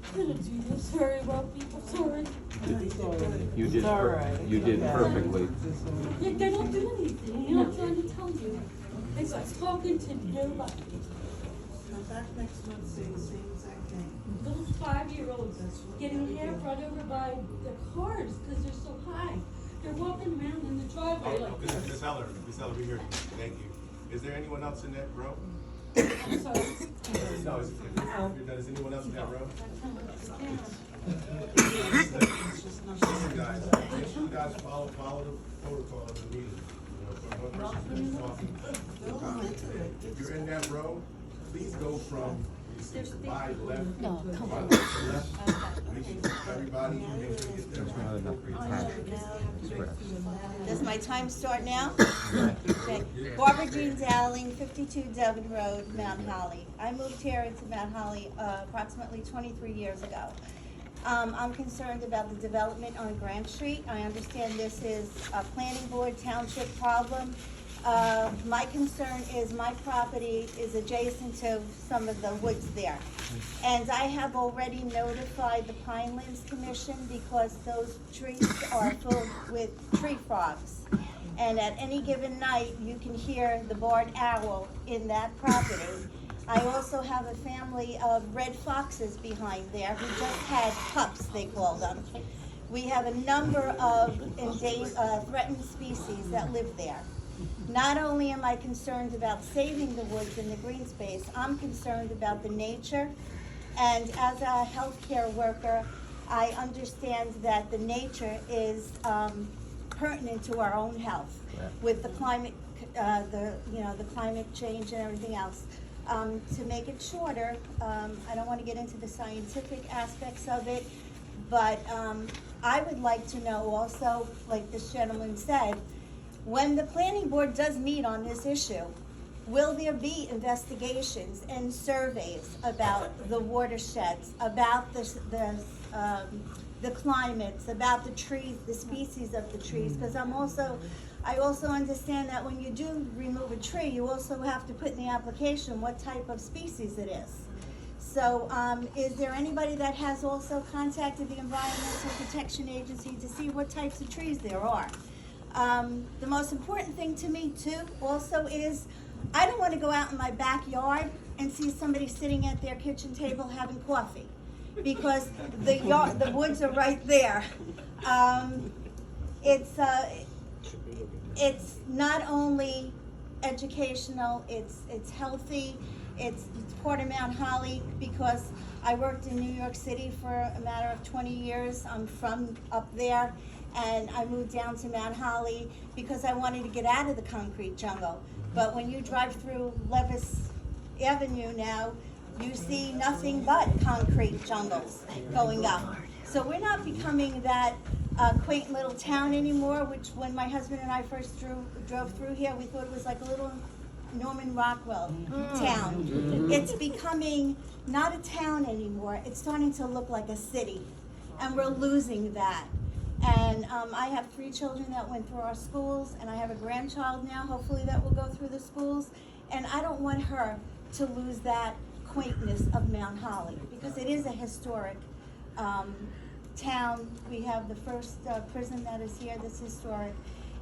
I'm gonna do this very well, people. Sorry. You did, you did perfectly. They don't do anything. You know, I'm trying to tell you. It's like talking to nobody. Come back next month, say the same exact thing. Little 5-year-olds getting half run over by the cars because they're so high. They're walking around in the driveway like Miss this. Heller, we hear you. Thank you. Is there anyone else in that row? I'm sorry. No, is anyone else in that row? Listen, guys, make sure you guys follow the protocol of the meeting. You know, for one person who's talking, if you're in that row, please go from by left. No, come on. Left. Make sure everybody, make sure you get there. Does my time start now? Okay. Barbara Jean Dowling, 52 Devon Road, Mount Holly. I moved here into Mount Holly approximately 23 years ago. I'm concerned about the development on Grant Street. I understand this is a planning board township problem. My concern is my property is adjacent to some of the woods there. And I have already notified the Pinelands Commission because those trees are filled with tree frogs. And at any given night, you can hear the barred owl in that property. I also have a family of red foxes behind there who just had pups, they call them. We have a number of threatened species that live there. Not only am I concerned about saving the woods and the green space, I'm concerned about the nature. And as a healthcare worker, I understand that the nature is pertinent to our own health with the climate, the climate change and everything else. To make it shorter, I don't want to get into the scientific aspects of it, but I would like to know also, like this gentleman said, when the planning board does meet on this issue, will there be investigations and surveys about the watersheds, about the climates, about the trees, the species of the trees? Because I also understand that when you do remove a tree, you also have to put in the application what type of species it is. So is there anybody that has also contacted the Environmental Protection Agency to see what types of trees there are? The most important thing to me too also is I don't want to go out in my backyard and see somebody sitting at their kitchen table having coffee because the woods are right there. It's not only educational, it's healthy, it's part of Mount Holly because I worked in New York City for a matter of 20 years. I'm from up there. And I moved down to Mount Holly because I wanted to get out of the concrete jungle. But when you drive through Levis Avenue now, you see nothing but concrete jungles going up. So we're not becoming that quaint little town anymore, which when my husband and I first drove through here, we thought it was like a little Norman Rockwell town. It's becoming not a town anymore. It's starting to look like a city, and we're losing that. And I have 3 children that went through our schools, and I have a grandchild now, hopefully that will go through the schools. And I don't want her to lose that quaintness of Mount Holly, because it is a historic town. We have the first prison that is here that's historic.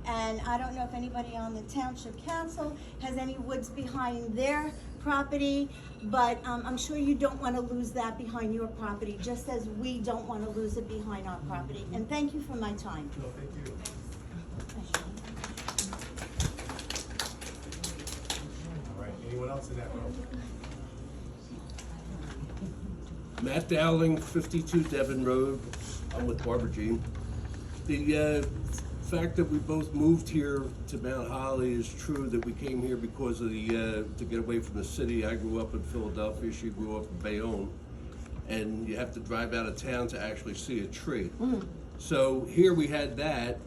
And I don't know if anybody on the Township Council has any woods behind their property, but I'm sure you don't want to lose that behind your property, just as we don't want to lose it behind our property. And thank you for my time. No, thank you. All right, anyone else in that room? Matt Dowling, 52 Devon Road. I'm with Barbara Jean. The fact that we both moved here to Mount Holly is true, that we came here because of the to get away from the city. I grew up in Philadelphia, she grew up in Bayonne, and you have to drive out of town to actually see a tree. So here we had that.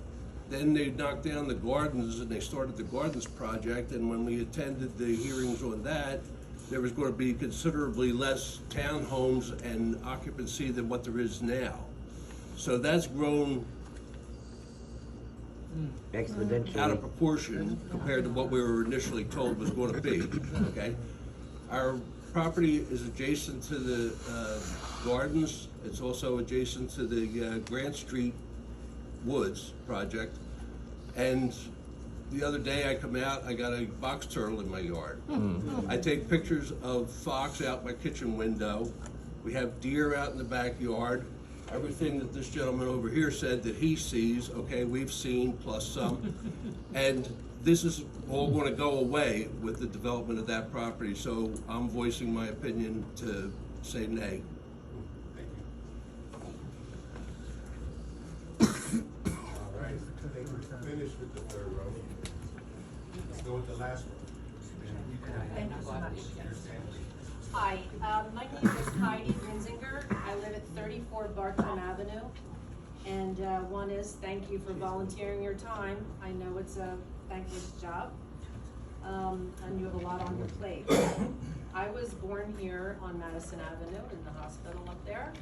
Then they knocked down the gardens and they started the gardens project, and when we attended the hearings on that, there was going to be considerably less townhomes and occupancy than what there is now. So that's grown out of proportion compared to what we were initially told was going to be, okay? Our property is adjacent to the gardens. It's also adjacent to the Grant Street Woods project. And the other day I come out, I got a box turtle in my yard. I take pictures of fox out my kitchen window. We have deer out in the backyard. Everything that this gentleman over here said that he sees, okay, we've seen plus some. And this is all going to go away with the development of that property. So I'm voicing my opinion to say nay. Thank you. All right, I think we're finished with the 3rd row. Let's go with the last one. Thank you so much. Hi, my name is Heidi Rinzinger. I live at 34 Bartram Avenue. And one is, thank you for volunteering your time. I know it's a thankless job, and you have a lot on your plate. I was born here on Madison Avenue in the hospital up there,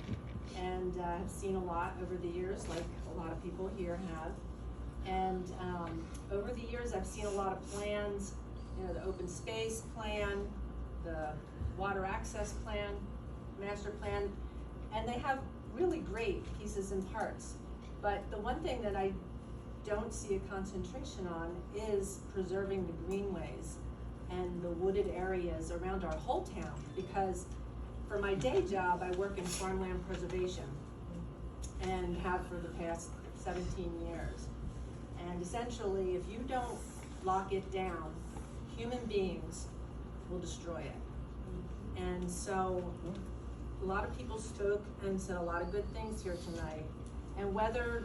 and have seen a lot over the years, like a lot of people here have. And over the years, I've seen a lot of plans, you know, the open space plan, the water access plan, master plan, and they have really great pieces and parts. But the one thing that I don't see a concentration on is preserving the greenways and the wooded areas around our whole town, because for my day job, I work in farmland preservation and have for the past 17 years. And essentially, if you don't lock it down, human beings will destroy it. And so a lot of people spoke and said a lot of good things here tonight. And whether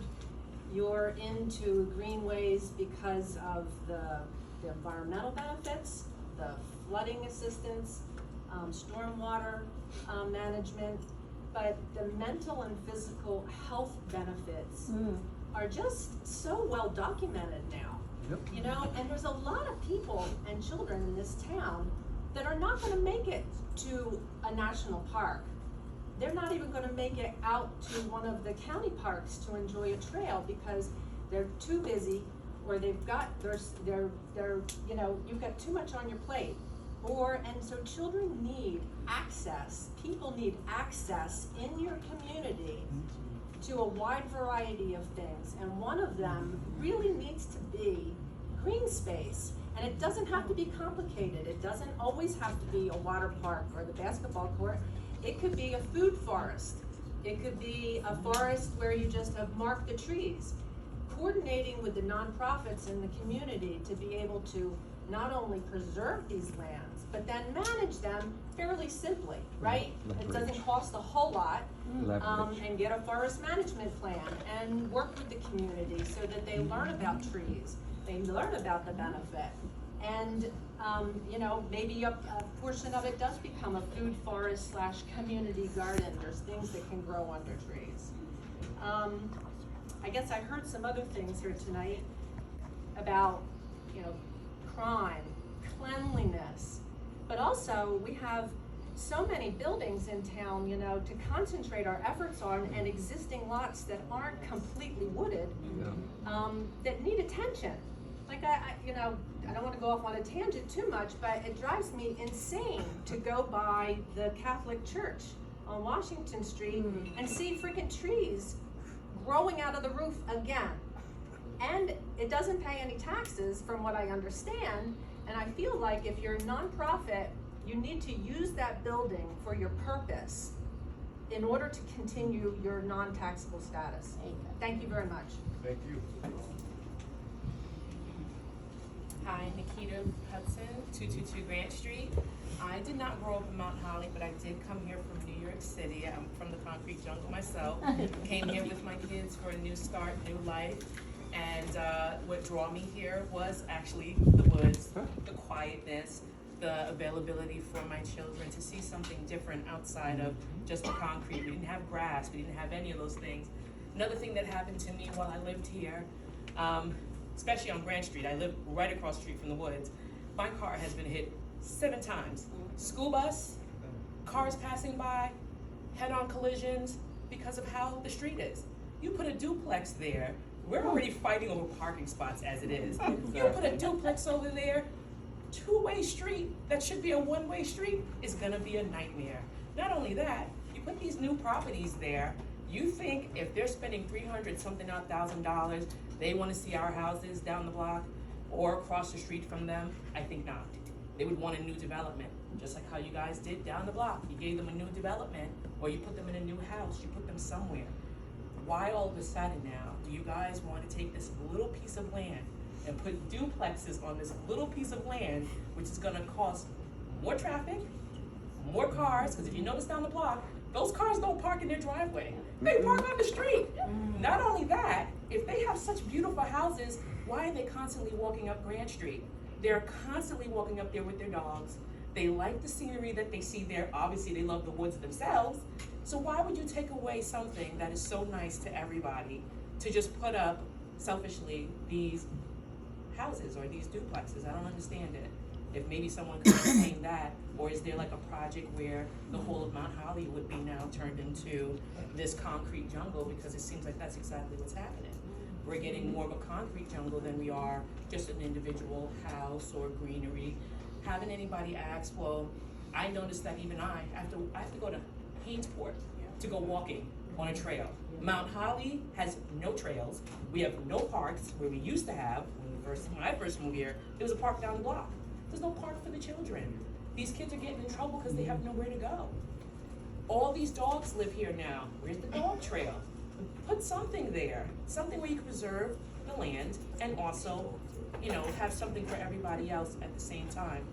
you're into greenways because of the environmental benefits, the flooding assistance, stormwater management, but the mental and physical health benefits are just so well documented now. You know, and there's a lot of people and children in this town that are not going to make it to a national park. They're not even going to make it out to one of the county parks to enjoy a trail because they're too busy, or they've got they're you know, you've got too much on your plate. And so children need access. People need access in your community to a wide variety of things, and one of them really needs to be green space. And it doesn't have to be complicated. It doesn't always have to be a water park or the basketball court. It could be a food forest. It could be a forest where you just have marked the trees. Coordinating with the nonprofits in the community to be able to not only preserve these lands, but then manage them fairly simply, right? It doesn't cost a whole lot. And get a forest management plan and work with the community so that they learn about trees. They learn about the benefit. And, you know, maybe a portion of it does become a food forest / community garden. There's things that can grow under trees. I guess I heard some other things here tonight about, you know, crime, cleanliness. But also, we have so many buildings in town, you know, to concentrate our efforts on, and existing lots that aren't completely wooded, that need attention. Like you know, I don't want to go off on a tangent too much, but it drives me insane to go by the Catholic Church on Washington Street and see freaking trees growing out of the roof again. And it doesn't pay any taxes from what I understand. And I feel like if you're a nonprofit, you need to use that building for your purpose in order to continue your non-taxable status. Thank you very much. Thank you. Hi, Nikita Hudson, 222 Grant Street. I did not grow up in Mount Holly, but I did come here from New York City. I'm from the concrete jungle myself. Came here with my kids for a new start, new life. And what drew me here was actually the woods, the quietness, the availability for my children to see something different outside of just the concrete. We didn't have grass, we didn't have any of those things. Another thing that happened to me while I lived here, especially on Grant Street, I live right across the street from the woods. My car has been hit 7 times. School bus, cars passing by, head-on collisions because of how the street is. You put a duplex there, we're already fighting over parking spots as it is. You put a duplex over there, 2-way street that should be a 1-way street is gonna be a nightmare. Not only that, you put these new properties there, you think if they're spending $300,000, they wanna see our houses down the block or across the street from them? I think not. They would want a new development, just like how you guys did down the block. You gave them a new development, or you put them in a new house, you put them somewhere. Why all of a sudden now do you guys want to take this little piece of land and put duplexes on this little piece of land, which is gonna cause more traffic, more cars, because if you notice down the block, those cars don't park in their driveway. They park on the street. Not only that, if they have such beautiful houses, why are they constantly walking up Grant Street? They're constantly walking up there with their dogs. They like the scenery that they see there. Obviously, they love the woods themselves. So why would you take away something that is so nice to everybody to just put up, selfishly, these houses or these duplexes? I don't understand it. If maybe someone could explain that, or is there like a project where the whole of Mount Holly would be now turned into this concrete jungle, because it seems like that's exactly what's happening. We're getting more of a concrete jungle than we are just an individual house or greenery. Haven't anybody asked, well, I noticed that even I have to go to Hainesport to go walking on a trail. Mount Holly has no trails. We have no parks where we used to have. When I first moved here, there was a park down the block. There's no park for the children. These kids are getting in trouble because they have nowhere to go. All these dogs live here now. Where's the dog trail? Put something there, something where you can preserve the land and also, you know, have something for everybody else at the same time.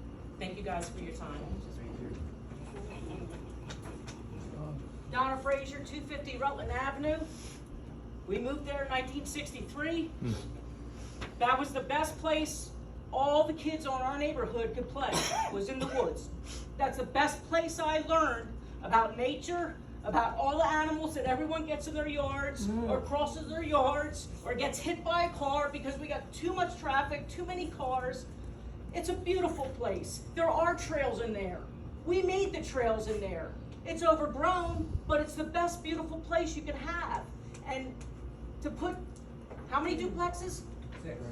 Thank you guys for your time. Donna Frazier, 250 Rutland Avenue. We moved there in 1963. That was the best place all the kids on our neighborhood could play, was in the woods. That's the best place I learned about nature, about all the animals that everyone gets in their yards, or crosses their yards, or gets hit by a car because we got too much traffic, too many cars. It's a beautiful place. There are trails in there. We made the trails in there. It's overgrown, but it's the best beautiful place you can have. And to put, how many duplexes?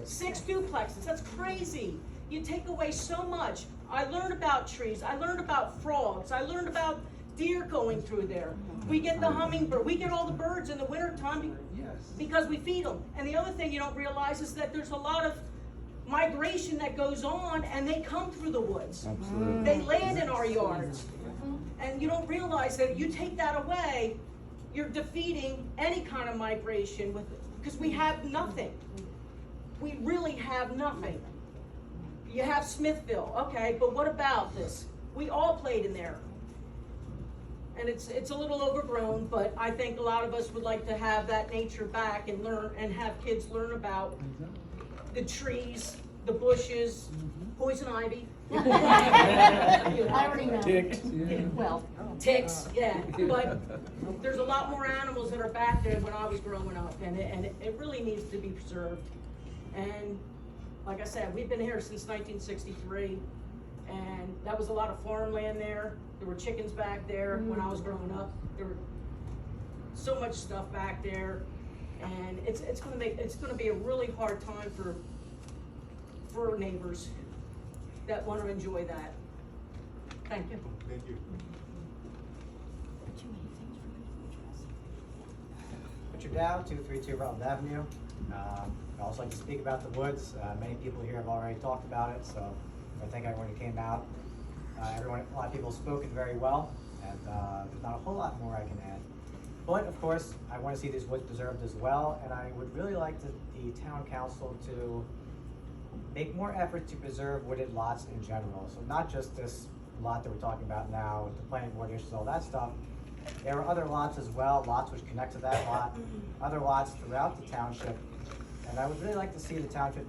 6 duplexes, that's crazy. You take away so much. I learned about trees, I learned about frogs, I learned about deer going through there. We get the hummingbird, we get all the birds in the wintertime because we feed them. And the other thing you don't realize is that there's a lot of migration that goes on, and they come through the woods. Absolutely. They land in our yards. And you don't realize that if you take that away, you're defeating any kind of migration because we have nothing. We really have nothing. You have Smithville, okay, but what about this? We all played in there. And it's a little overgrown, but I think a lot of us would like to have that nature back and learn and have kids learn about the trees, the bushes, poison ivy. I already know. Ticks. Well, Ticks, yeah, but there's a lot more animals that are back there when I was growing up, and it really needs to be preserved. And like I said, we've been here since 1963. And that was a lot of farmland there. There were chickens back there when I was growing up. There were so much stuff back there. And it's gonna be a really hard time for neighbors that want to enjoy that. Thank you. Thank you. Richard Dow, 232 Rutland Avenue. I'd also like to speak about the woods. Many people here have already talked about it, so I think everyone who came out, a lot of people have spoken very well, and there's not a whole lot more I can add. But of course, I want to see these woods preserved as well, and I would really like the town council to make more effort to preserve wooded lots in general. So not just this lot that we're talking about now, with the planning board issues, all that stuff. There are other lots as well, lots which connect to that lot, other lots throughout the township. And I would really like to see the township,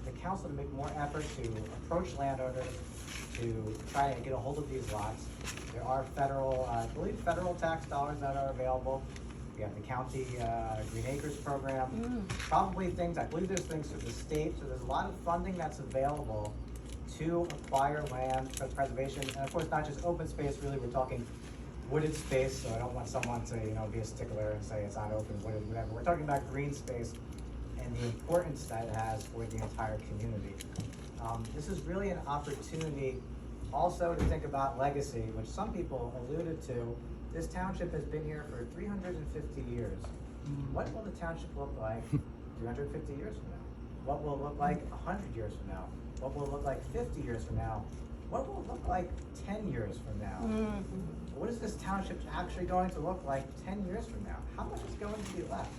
the council to make more effort to approach landowners to try and get a hold of these lots. There are federal, I believe federal tax dollars that are available. We have the county Green Acres program. Probably things, I believe there's things through the state, so there's a lot of funding that's available to acquire land for preservation. And of course, not just open space, really, we're talking wooded space, so I don't want someone to, be a stickler and say it's not open, wooded, whatever. We're talking about green space and the importance that it has for the entire community. This is really an opportunity also to think about legacy, which some people alluded to. This township has been here for 350 years. What will the township look like 350 years from now? What will it look like 100 years from now? What will it look like 50 years from now? What will it look like 10 years from now? What is this township actually going to look like 10 years from now? How much is going to be left?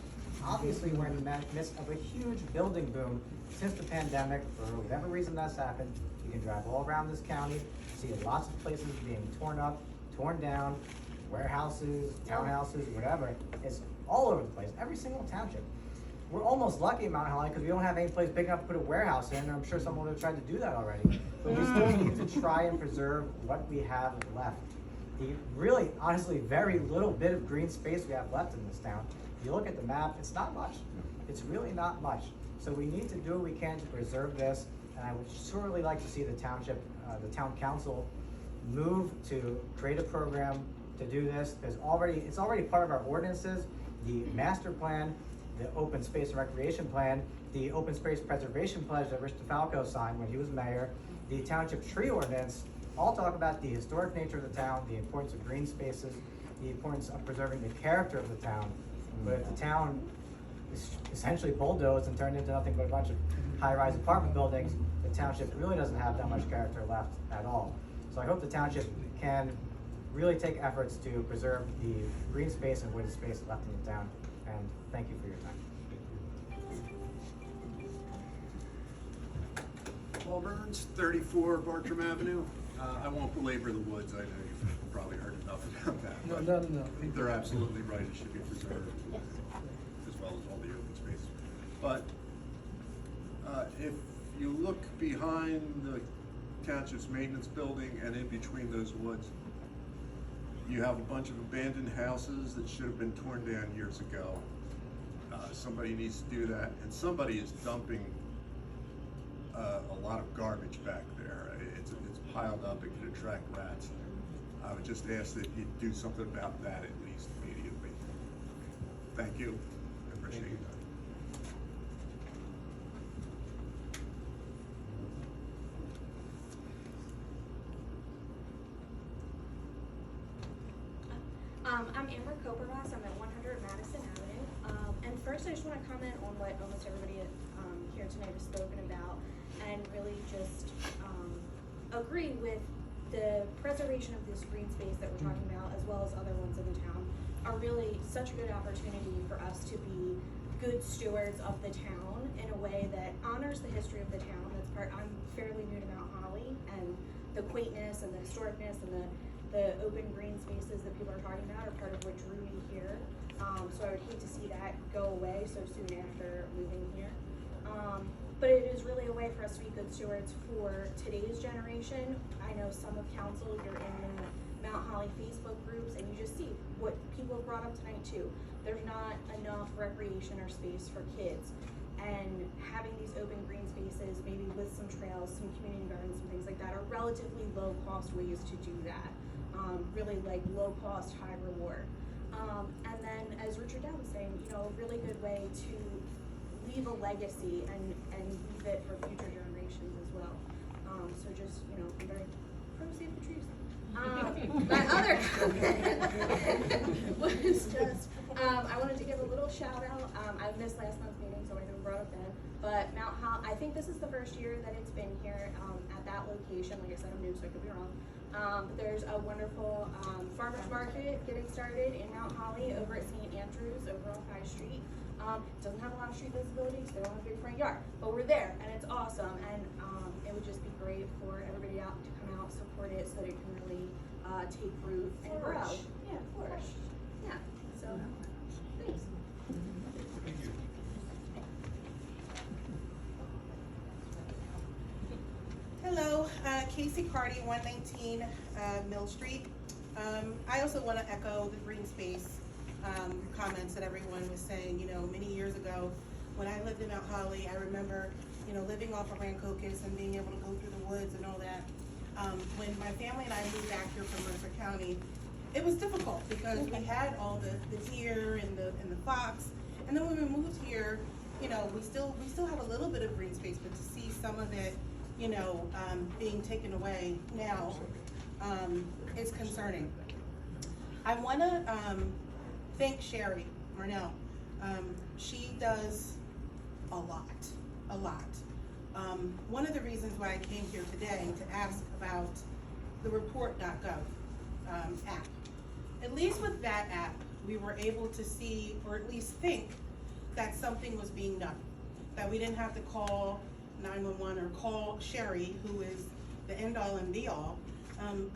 Obviously, we're in the midst of a huge building boom since the pandemic. For whatever reason that's happened, you can drive all around this county, see lots of places being torn up, torn down, warehouses, townhouses, whatever. It's all over the place, every single township. We're almost lucky in Mount Holly because we don't have any place big enough to put a warehouse in. I'm sure someone would have tried to do that already. But we still need to try and preserve what we have left. The really, honestly, very little bit of green space we have left in this town. If you look at the map, it's not much. It's really not much. So we need to do what we can to preserve this. And I would surely like to see the township, the town council move to create a program to do this. It's already part of our ordinances, the master plan, the open space and recreation plan, the open space preservation pledge that Rich DeFalco signed when he was mayor, the township tree ordinance, all talk about the historic nature of the town, the importance of green spaces, the importance of preserving the character of the town. But if the town is essentially bulldozed and turned into nothing but a bunch of high-rise apartment buildings, the township really doesn't have that much character left at all. So I hope the township can really take efforts to preserve the green space and wooded space left in the town. And thank you for your time. Paul Burns, 34 Bartram Avenue. I won't belabor the woods. I know you've probably heard enough about that. No. They're absolutely right. It should be preserved as well as all the open space. But if you look behind the township's maintenance building and in between those woods, you have a bunch of abandoned houses that should have been torn down years ago. Somebody needs to do that, and somebody is dumping a lot of garbage back there. It's piled up. It could attract rats. I would just ask that you do something about that at least immediately. Thank you. I appreciate it. I'm Amber Kopervas. I'm at 100 Madison Avenue. And first, I just want to comment on what almost everybody here tonight has spoken about, and really just agree with the preservation of this green space that we're talking about, as well as other ones in the town, are really such a good opportunity for us to be good stewards of the town in a way that honors the history of the town. I'm fairly new to Mount Holly, and the quaintness and the historicness and the open green spaces that people are talking about are part of what drew me here. So I would hate to see that go away so soon after moving here. But it is really a way for us to be good stewards for today's generation. I know some of council, you're in the Mount Holly Facebook groups, and you just see what people have brought up tonight too. There's not enough recreation or space for kids. and having these open green spaces, maybe with some trails, some community gardens, some things like that, are relatively low cost ways to do that. Really like low cost, high reward. And then, as Richard Dow was saying, you know, a really good way to leave a legacy and leave it for future generations as well. So just, you know, I'm very pro save the trees. My other comment was just, I wanted to give a little shout out. I missed last month's meeting, so I didn't brought up then. But Mount Holly, I think this is the first year that it's been here at that location. Like I said, I'm new, so I could be wrong. But there's a wonderful farmers market getting started in Mount Holly over at St. Andrews over on High Street. It doesn't have a lot of street visibility, so they don't have a big front yard. But we're there, and it's awesome. And it would just be great for everybody out to come out, support it, so that it can really take root and grow. Yeah, flourish. Yeah. So, thanks. Thank you. Hello, Casey Carty, 119 Mill Street. I also want to echo the green space comments that everyone was saying. You know, many years ago, when I lived in Mount Holly, I remember, you know, living off of Rancocas and being able to go through the woods and all that. When my family and I moved back here from Mercer County, it was difficult because we had all the deer and the fox, and then when we moved here, you know, we still have a little bit of green space, but to see some of it, you know, being taken away now, it's concerning. I want to thank Sherry Marnell. She does a lot. One of the reasons why I came here today to ask about the report.gov app. At least with that app, we were able to see, or at least think, that something was being done. That we didn't have to call 911 or call Sherry, who is the end all and be all,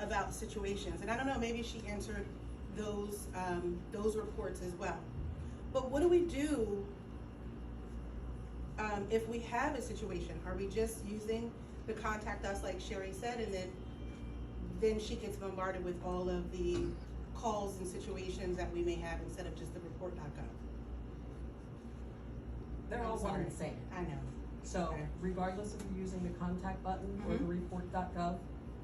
about situations. And I don't know, maybe she answered those reports as well. But what do we do if we have a situation? Are we just using the contact us like Sherry said, and then she gets bombarded with all of the calls and situations that we may have instead of just the report.gov? They're all one and the same. I know. So Okay. regardless if you're using the contact button or the report.gov,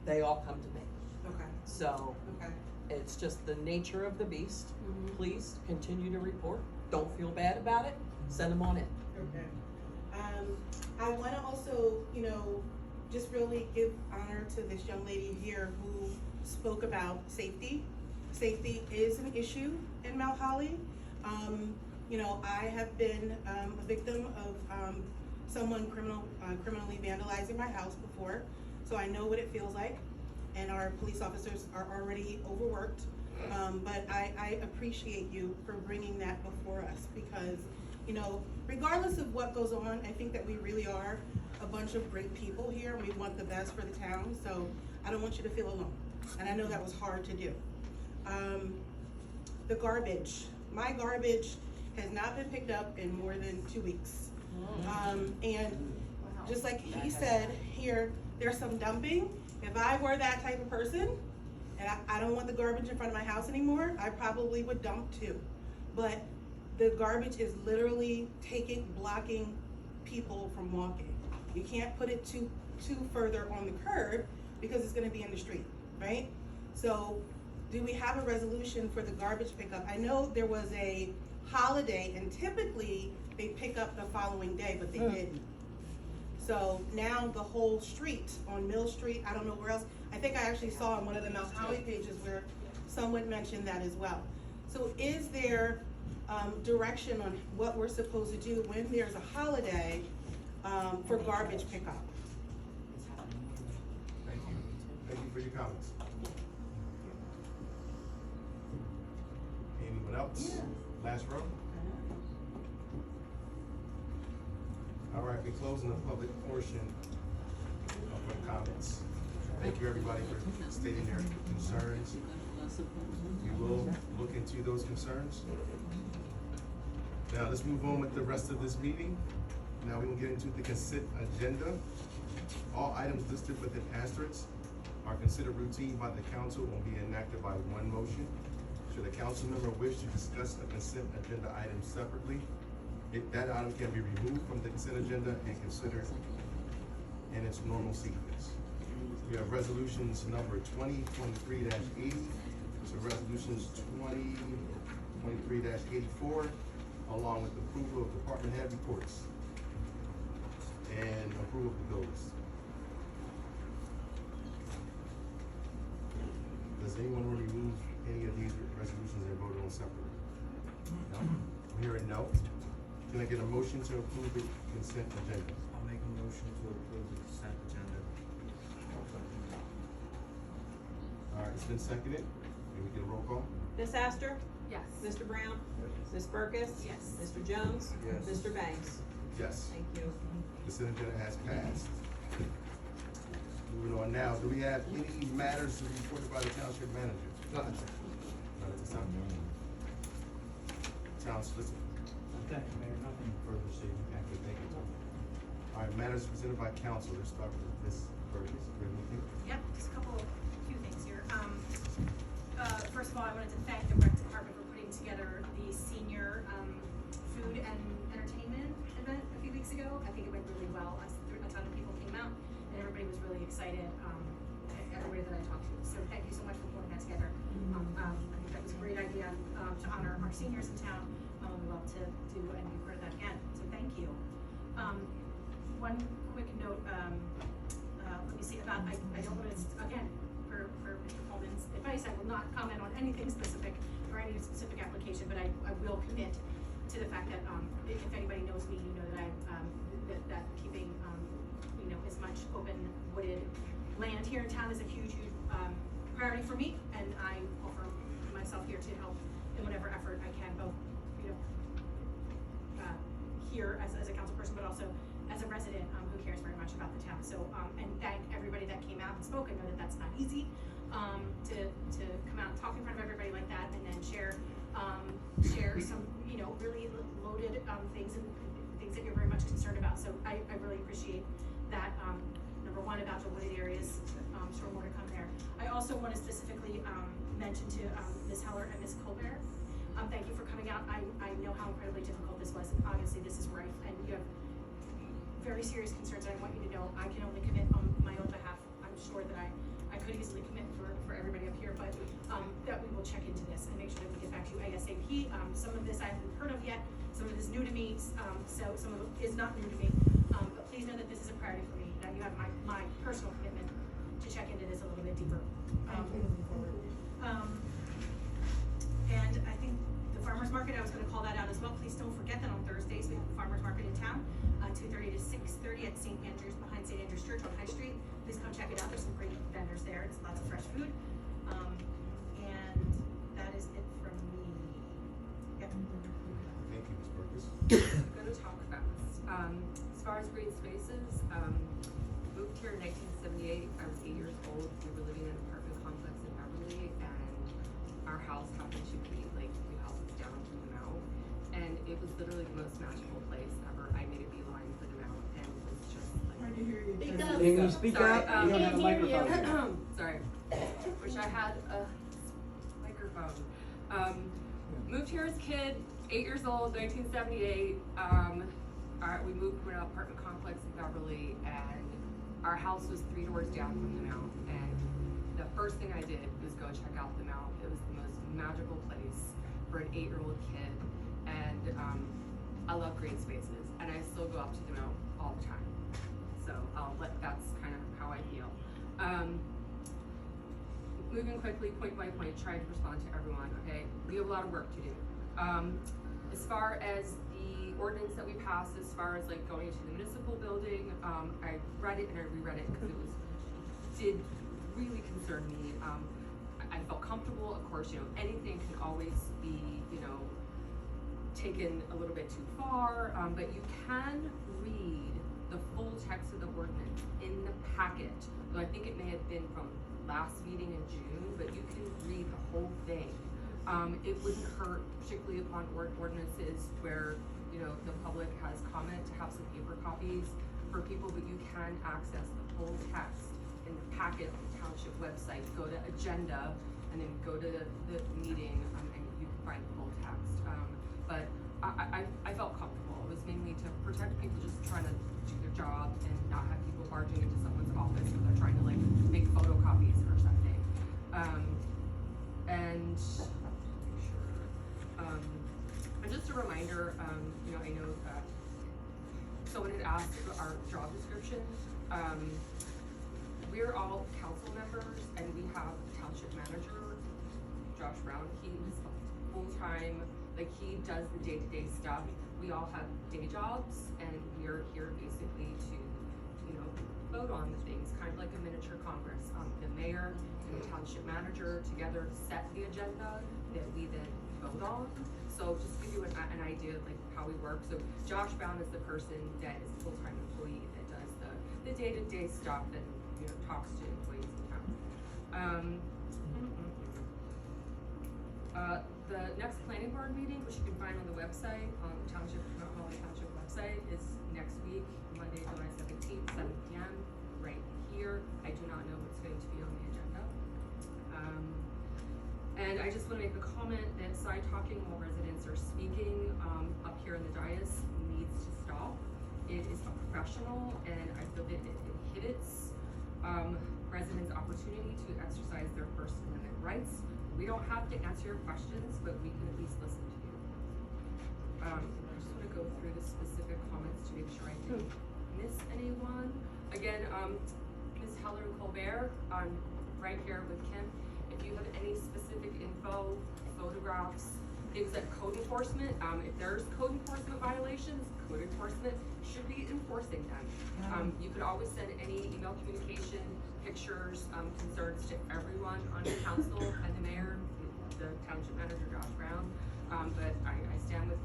they all come to me. Okay. So Okay. it's just the nature of the beast. Mhm. Please continue to report. Don't feel bad about it. Send them on in. Okay. I want to also, you know, just really give honor to this young lady here who spoke about safety. Safety is an issue in Mount Holly. You know, I have been a victim of someone criminally vandalizing my house before, so I know what it feels like. And our police officers are already overworked. But I appreciate you for bringing that before us because, you know, regardless of what goes on, I think that we really are a bunch of great people here and we want the best for the town. So I don't want you to feel alone. And I know that was hard to do. The garbage. My garbage has not been picked up in more than 2 weeks. And just like he said here, there's some dumping. If I were that type of person, and I don't want the garbage in front of my house anymore, I probably would dump too. But the garbage is literally blocking people from walking. You can't put it too further on the curb because it's gonna be in the street, right? So do we have a resolution for the garbage pickup? I know there was a holiday and typically they pick up the following day, but they didn't. So now the whole street on Mill Street, I don't know where else, I think I actually saw on one of the Mount Holly pages where someone mentioned that as well. So is there direction on what we're supposed to do when there's a holiday for garbage pickup? Thank you. Thank you for your comments. Anyone else? Yeah. Last row. All right, we're closing the public portion of the comments. Thank you, everybody, for stating their concerns. We will look into those concerns. Now, let's move on with the rest of this meeting. Now we will get into the consent agenda. All items listed with an asterisk are considered routine by the council and will be enacted by one motion. Should a council member wish to discuss a consent agenda item separately, that item can be removed from the consent agenda and considered in its normal sequence. We have resolutions number 2023-80, so resolutions 2023-84, along with approval of department head reports and approval of the bills. Does anyone want to remove any of these resolutions and vote on separately? No? I'm hearing no. Can I get a motion to approve the consent agenda? I'll make a motion to approve the consent agenda. All right, it's been seconded. Can we get a roll call? Ms. Astor? Yes. Mr. Brown? Ms. Burkus? Yes. Mr. Jones? Yes. Mr. Banks? Yes. Thank you. Consent agenda has passed. Moving on now, do we have any matters to be reported by the township manager? Not at this time. Town solicitor. Thank you, Mayor. Nothing further this evening. Thank you. All right, matters presented by council. Let's start with Ms. Burgess. Yep, just a few things here. First of all, I wanted to thank the rec department for putting together the senior food and entertainment event a few weeks ago. I think it went really well. A ton of people came out, and everybody was really excited. Everybody that I talked to. So thank you so much for putting that together. I think that was a great idea to honor our seniors in town. We'd love to do and be part of that again. So thank you. One quick note. Let me see about, I don't want to, again, for Mr. Coleman's advice, I will not comment on anything specific or any specific application, but I will commit to the fact that, if anybody knows me, you know that that keeping, as much open wooded land here in town is a huge priority for me, and I offer myself here to help in whatever effort I can, both, here as a council person, but also as a resident who cares very much about the town. So, and thank everybody that came out and spoke. I know that that's not easy to come out and talk in front of everybody like that, and then share some really loaded things and things that you're very much concerned about. So I really appreciate that. Number one, about the wooded areas, sure more to come there. I also want to specifically mention to Ms. Heller and Ms. Colbert. Thank you for coming out. I know how incredibly difficult this was. Obviously, this is rife, and you have very serious concerns, and I want you to know I can only commit on my own behalf. I'm sure that I could easily commit for everybody up here, but that we will check into this and make sure that we get back to you ASAP. Some of this I haven't heard of yet. Some of it is new to me, so some of it is not new to me. But please know that this is a priority for me. Now you have my personal commitment to check into this a little bit deeper. And I think the farmers market, I was going to call that out as well. Please don't forget that on Thursdays we have the farmers market in town, 2:30 to 6:30 at St. Andrews, behind St. Andrews Church on High Street. Please come check it out. There's some great vendors there. It's lots of fresh food. And that is it from me. Yep. Thank you, Ms. Burgess. Gonna talk fast. As far as green spaces, moved here in 1978. I was 8 years old. We were living in an apartment complex in Beverly, and our house happened to be like 3 houses down from the Mount, and it was literally the most magical place ever. I made a beeline for the Mount, and it was just like. Hard to hear you. Can you speak up? You don't have a microphone. Sorry. Wish I had a microphone. Moved here as a kid, 8 years old, 1978. We moved to an apartment complex in Beverly, and our house was 3 doors down from the Mount. And the first thing I did was go check out the Mount. It was the most magical place for an 8-year-old kid. And I love green spaces, and I still go up to the Mount all the time. So that's kind of how I feel. Moving quickly, point by point, trying to respond to everyone, okay? We have a lot of work to do. As far as the ordinance that we passed, as far as like going into the municipal building, I read it and I reread it because it did really concern me. I felt comfortable. Of course, anything can always be, taken a little bit too far, but you can read the full text of the ordinance in the packet. So I think it may have been from last meeting in June, but you can read the whole thing. It wouldn't hurt, particularly upon ordinances where the public has comment, to have some paper copies for people, but you can access the full text in the packet on the township website. Go to agenda and then go to the meeting, and you can find the full text. But I felt comfortable. It was mainly to protect people just trying to do their job and not have people barging into someone's office when they're trying to like make photocopies or something. And just a reminder, you know, I know that someone had asked for our job description. We're all council members and we have a township manager, Josh Brown. He's full-time, like he does the day-to-day stuff. We all have day jobs and we're here basically to, you know, vote on the things, kind of like a miniature Congress. The mayor and the township manager together set the agenda that we then vote on. So just to give you an idea of like how we work. So Josh Brown is the person that is a full-time employee that does the day-to-day stuff and, you know, talks to employees in town. The next planning board meeting, which you can find on the website, on the Township, Mount Holly Township website, is next week, Monday, July 17th, 7 p.m. right here. I do not know what's going to be on the agenda. And I just want to make a comment that side talking while residents are speaking up here in the dais needs to stop. It is unprofessional and I feel that it inhibits residents' opportunity to exercise their First Amendment rights. We don't have to answer your questions, but we can at least listen to you. I just want to go through the specific comments to make sure I didn't miss anyone. Again, Ms. Heller and Colbert, I'm right here with Kim. If you have any specific info, photographs, things like code enforcement, if there's code enforcement violations, code enforcement should be enforcing them. You could always send any email communication, pictures, concerns to everyone on the council and the mayor, the township manager, Josh Brown. But I stand with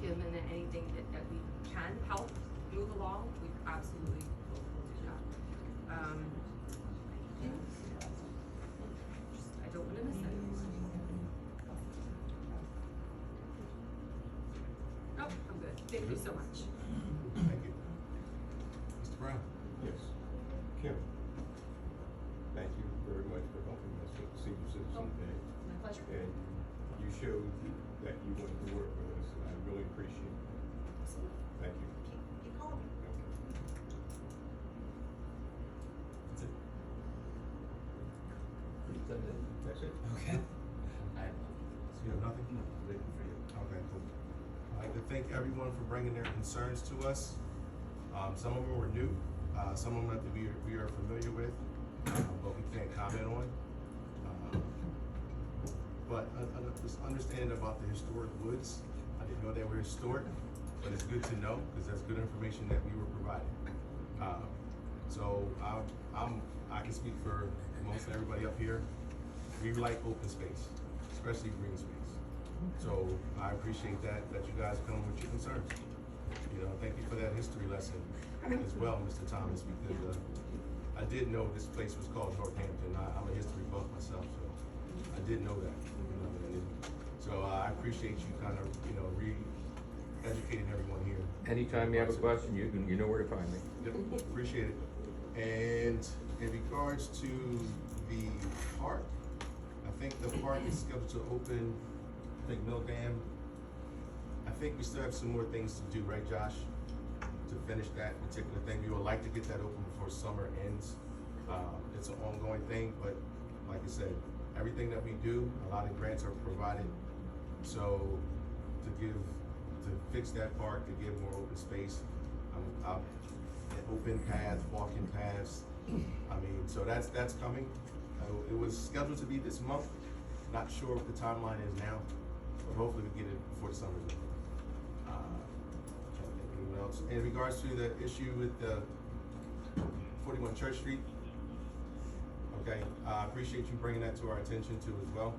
Kim and anything that we can help move along, we absolutely will do that. I don't want to miss anyone. Nope, I'm good. Thank you so much. Thank you. Mr. Brown? Yes. Kim, thank you very much for helping us with the Senior Citizen Day. My pleasure. And you showed that you wanted to work with us, and I really appreciate it. Absolutely. Thank you. Keep calling me. That's it. That's it? Okay. You have nothing? No. Okay, cool. I'd like to thank everyone for bringing their concerns to us. Some of them were new, some of them that we are familiar with, but we can't comment on. But just understanding about the historic woods, I didn't know they were historic, but it's good to know because that's good information that we were provided. So I can speak for most everybody up here. We like open space, especially green space. So I appreciate that you guys come with your concerns. You know, thank you for that history lesson as well, Mr. Thomas, because I did know this place was called Northampton. I'm a history buff myself, so I did know that. You know, so I appreciate you kind of, you know, re-educating everyone here. Anytime you have a question, you know where to find me. Yep, appreciate it. And in regards to the park, I think the park is scheduled to open, I think Mill Dam. I think we still have some more things to do, right, Josh? To finish that particular thing. We would like to get that open before summer ends. It's an ongoing thing, but like I said, everything that we do, a lot of grants are provided. So to fix that park, to give more open space, open paths, walking paths. I mean, so that's coming. It was scheduled to be this month. Not sure what the timeline is now, but hopefully we get it before the summer's over. Trying to think anyone else. In regards to the issue with the 41 Church Street, okay, I appreciate you bringing that to our attention too as well.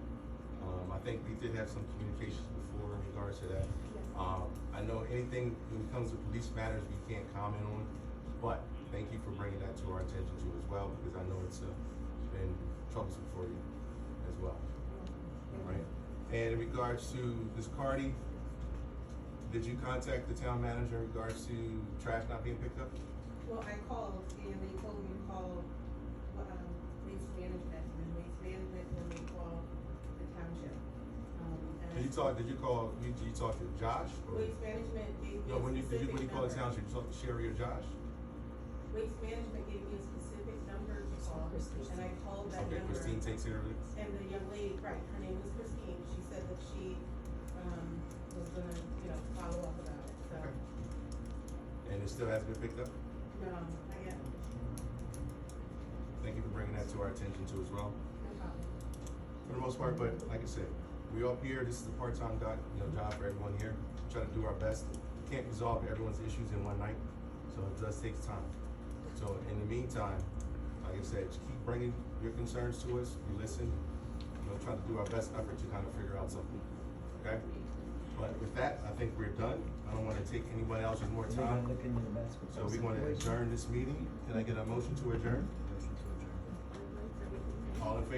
I think we did have some communications before in regards to that. I know anything when it comes to police matters we can't comment on, but thank you for bringing that to our attention too as well, because I know it's been troublesome for you as well. All right. And in regards to Ms. Cardi, did you contact the town manager in regards to trash not being picked up? Well, I called and they told me to call waste management, and waste management told me to call the township. And Did you talk to Josh? Or? Waste management gave me No, a when you specific call the number. township, you talk to Sherry or Josh? Waste management gave me a specific number to call, and I called that Okay, number. Christine takes care of it. And the young lady, right, her name was Christine, she said that she, was gonna, follow up about it, so. Okay. And it still hasn't been picked up? No, not yet, Thank you for bringing that to our attention too as well. no problem. For the most part, but like I said, we up here, this is a part-time job for everyone here. Try to do our best. Can't resolve everyone's issues in one night, so it does take time. So in the meantime, like I said, just keep bringing your concerns to us. We listen. Try to do our best effort to kind of figure out something. Okay? But with that, I think we're done. I don't want to take anyone else's more time. So we want to adjourn this meeting. Can I get a motion to adjourn? All in favor?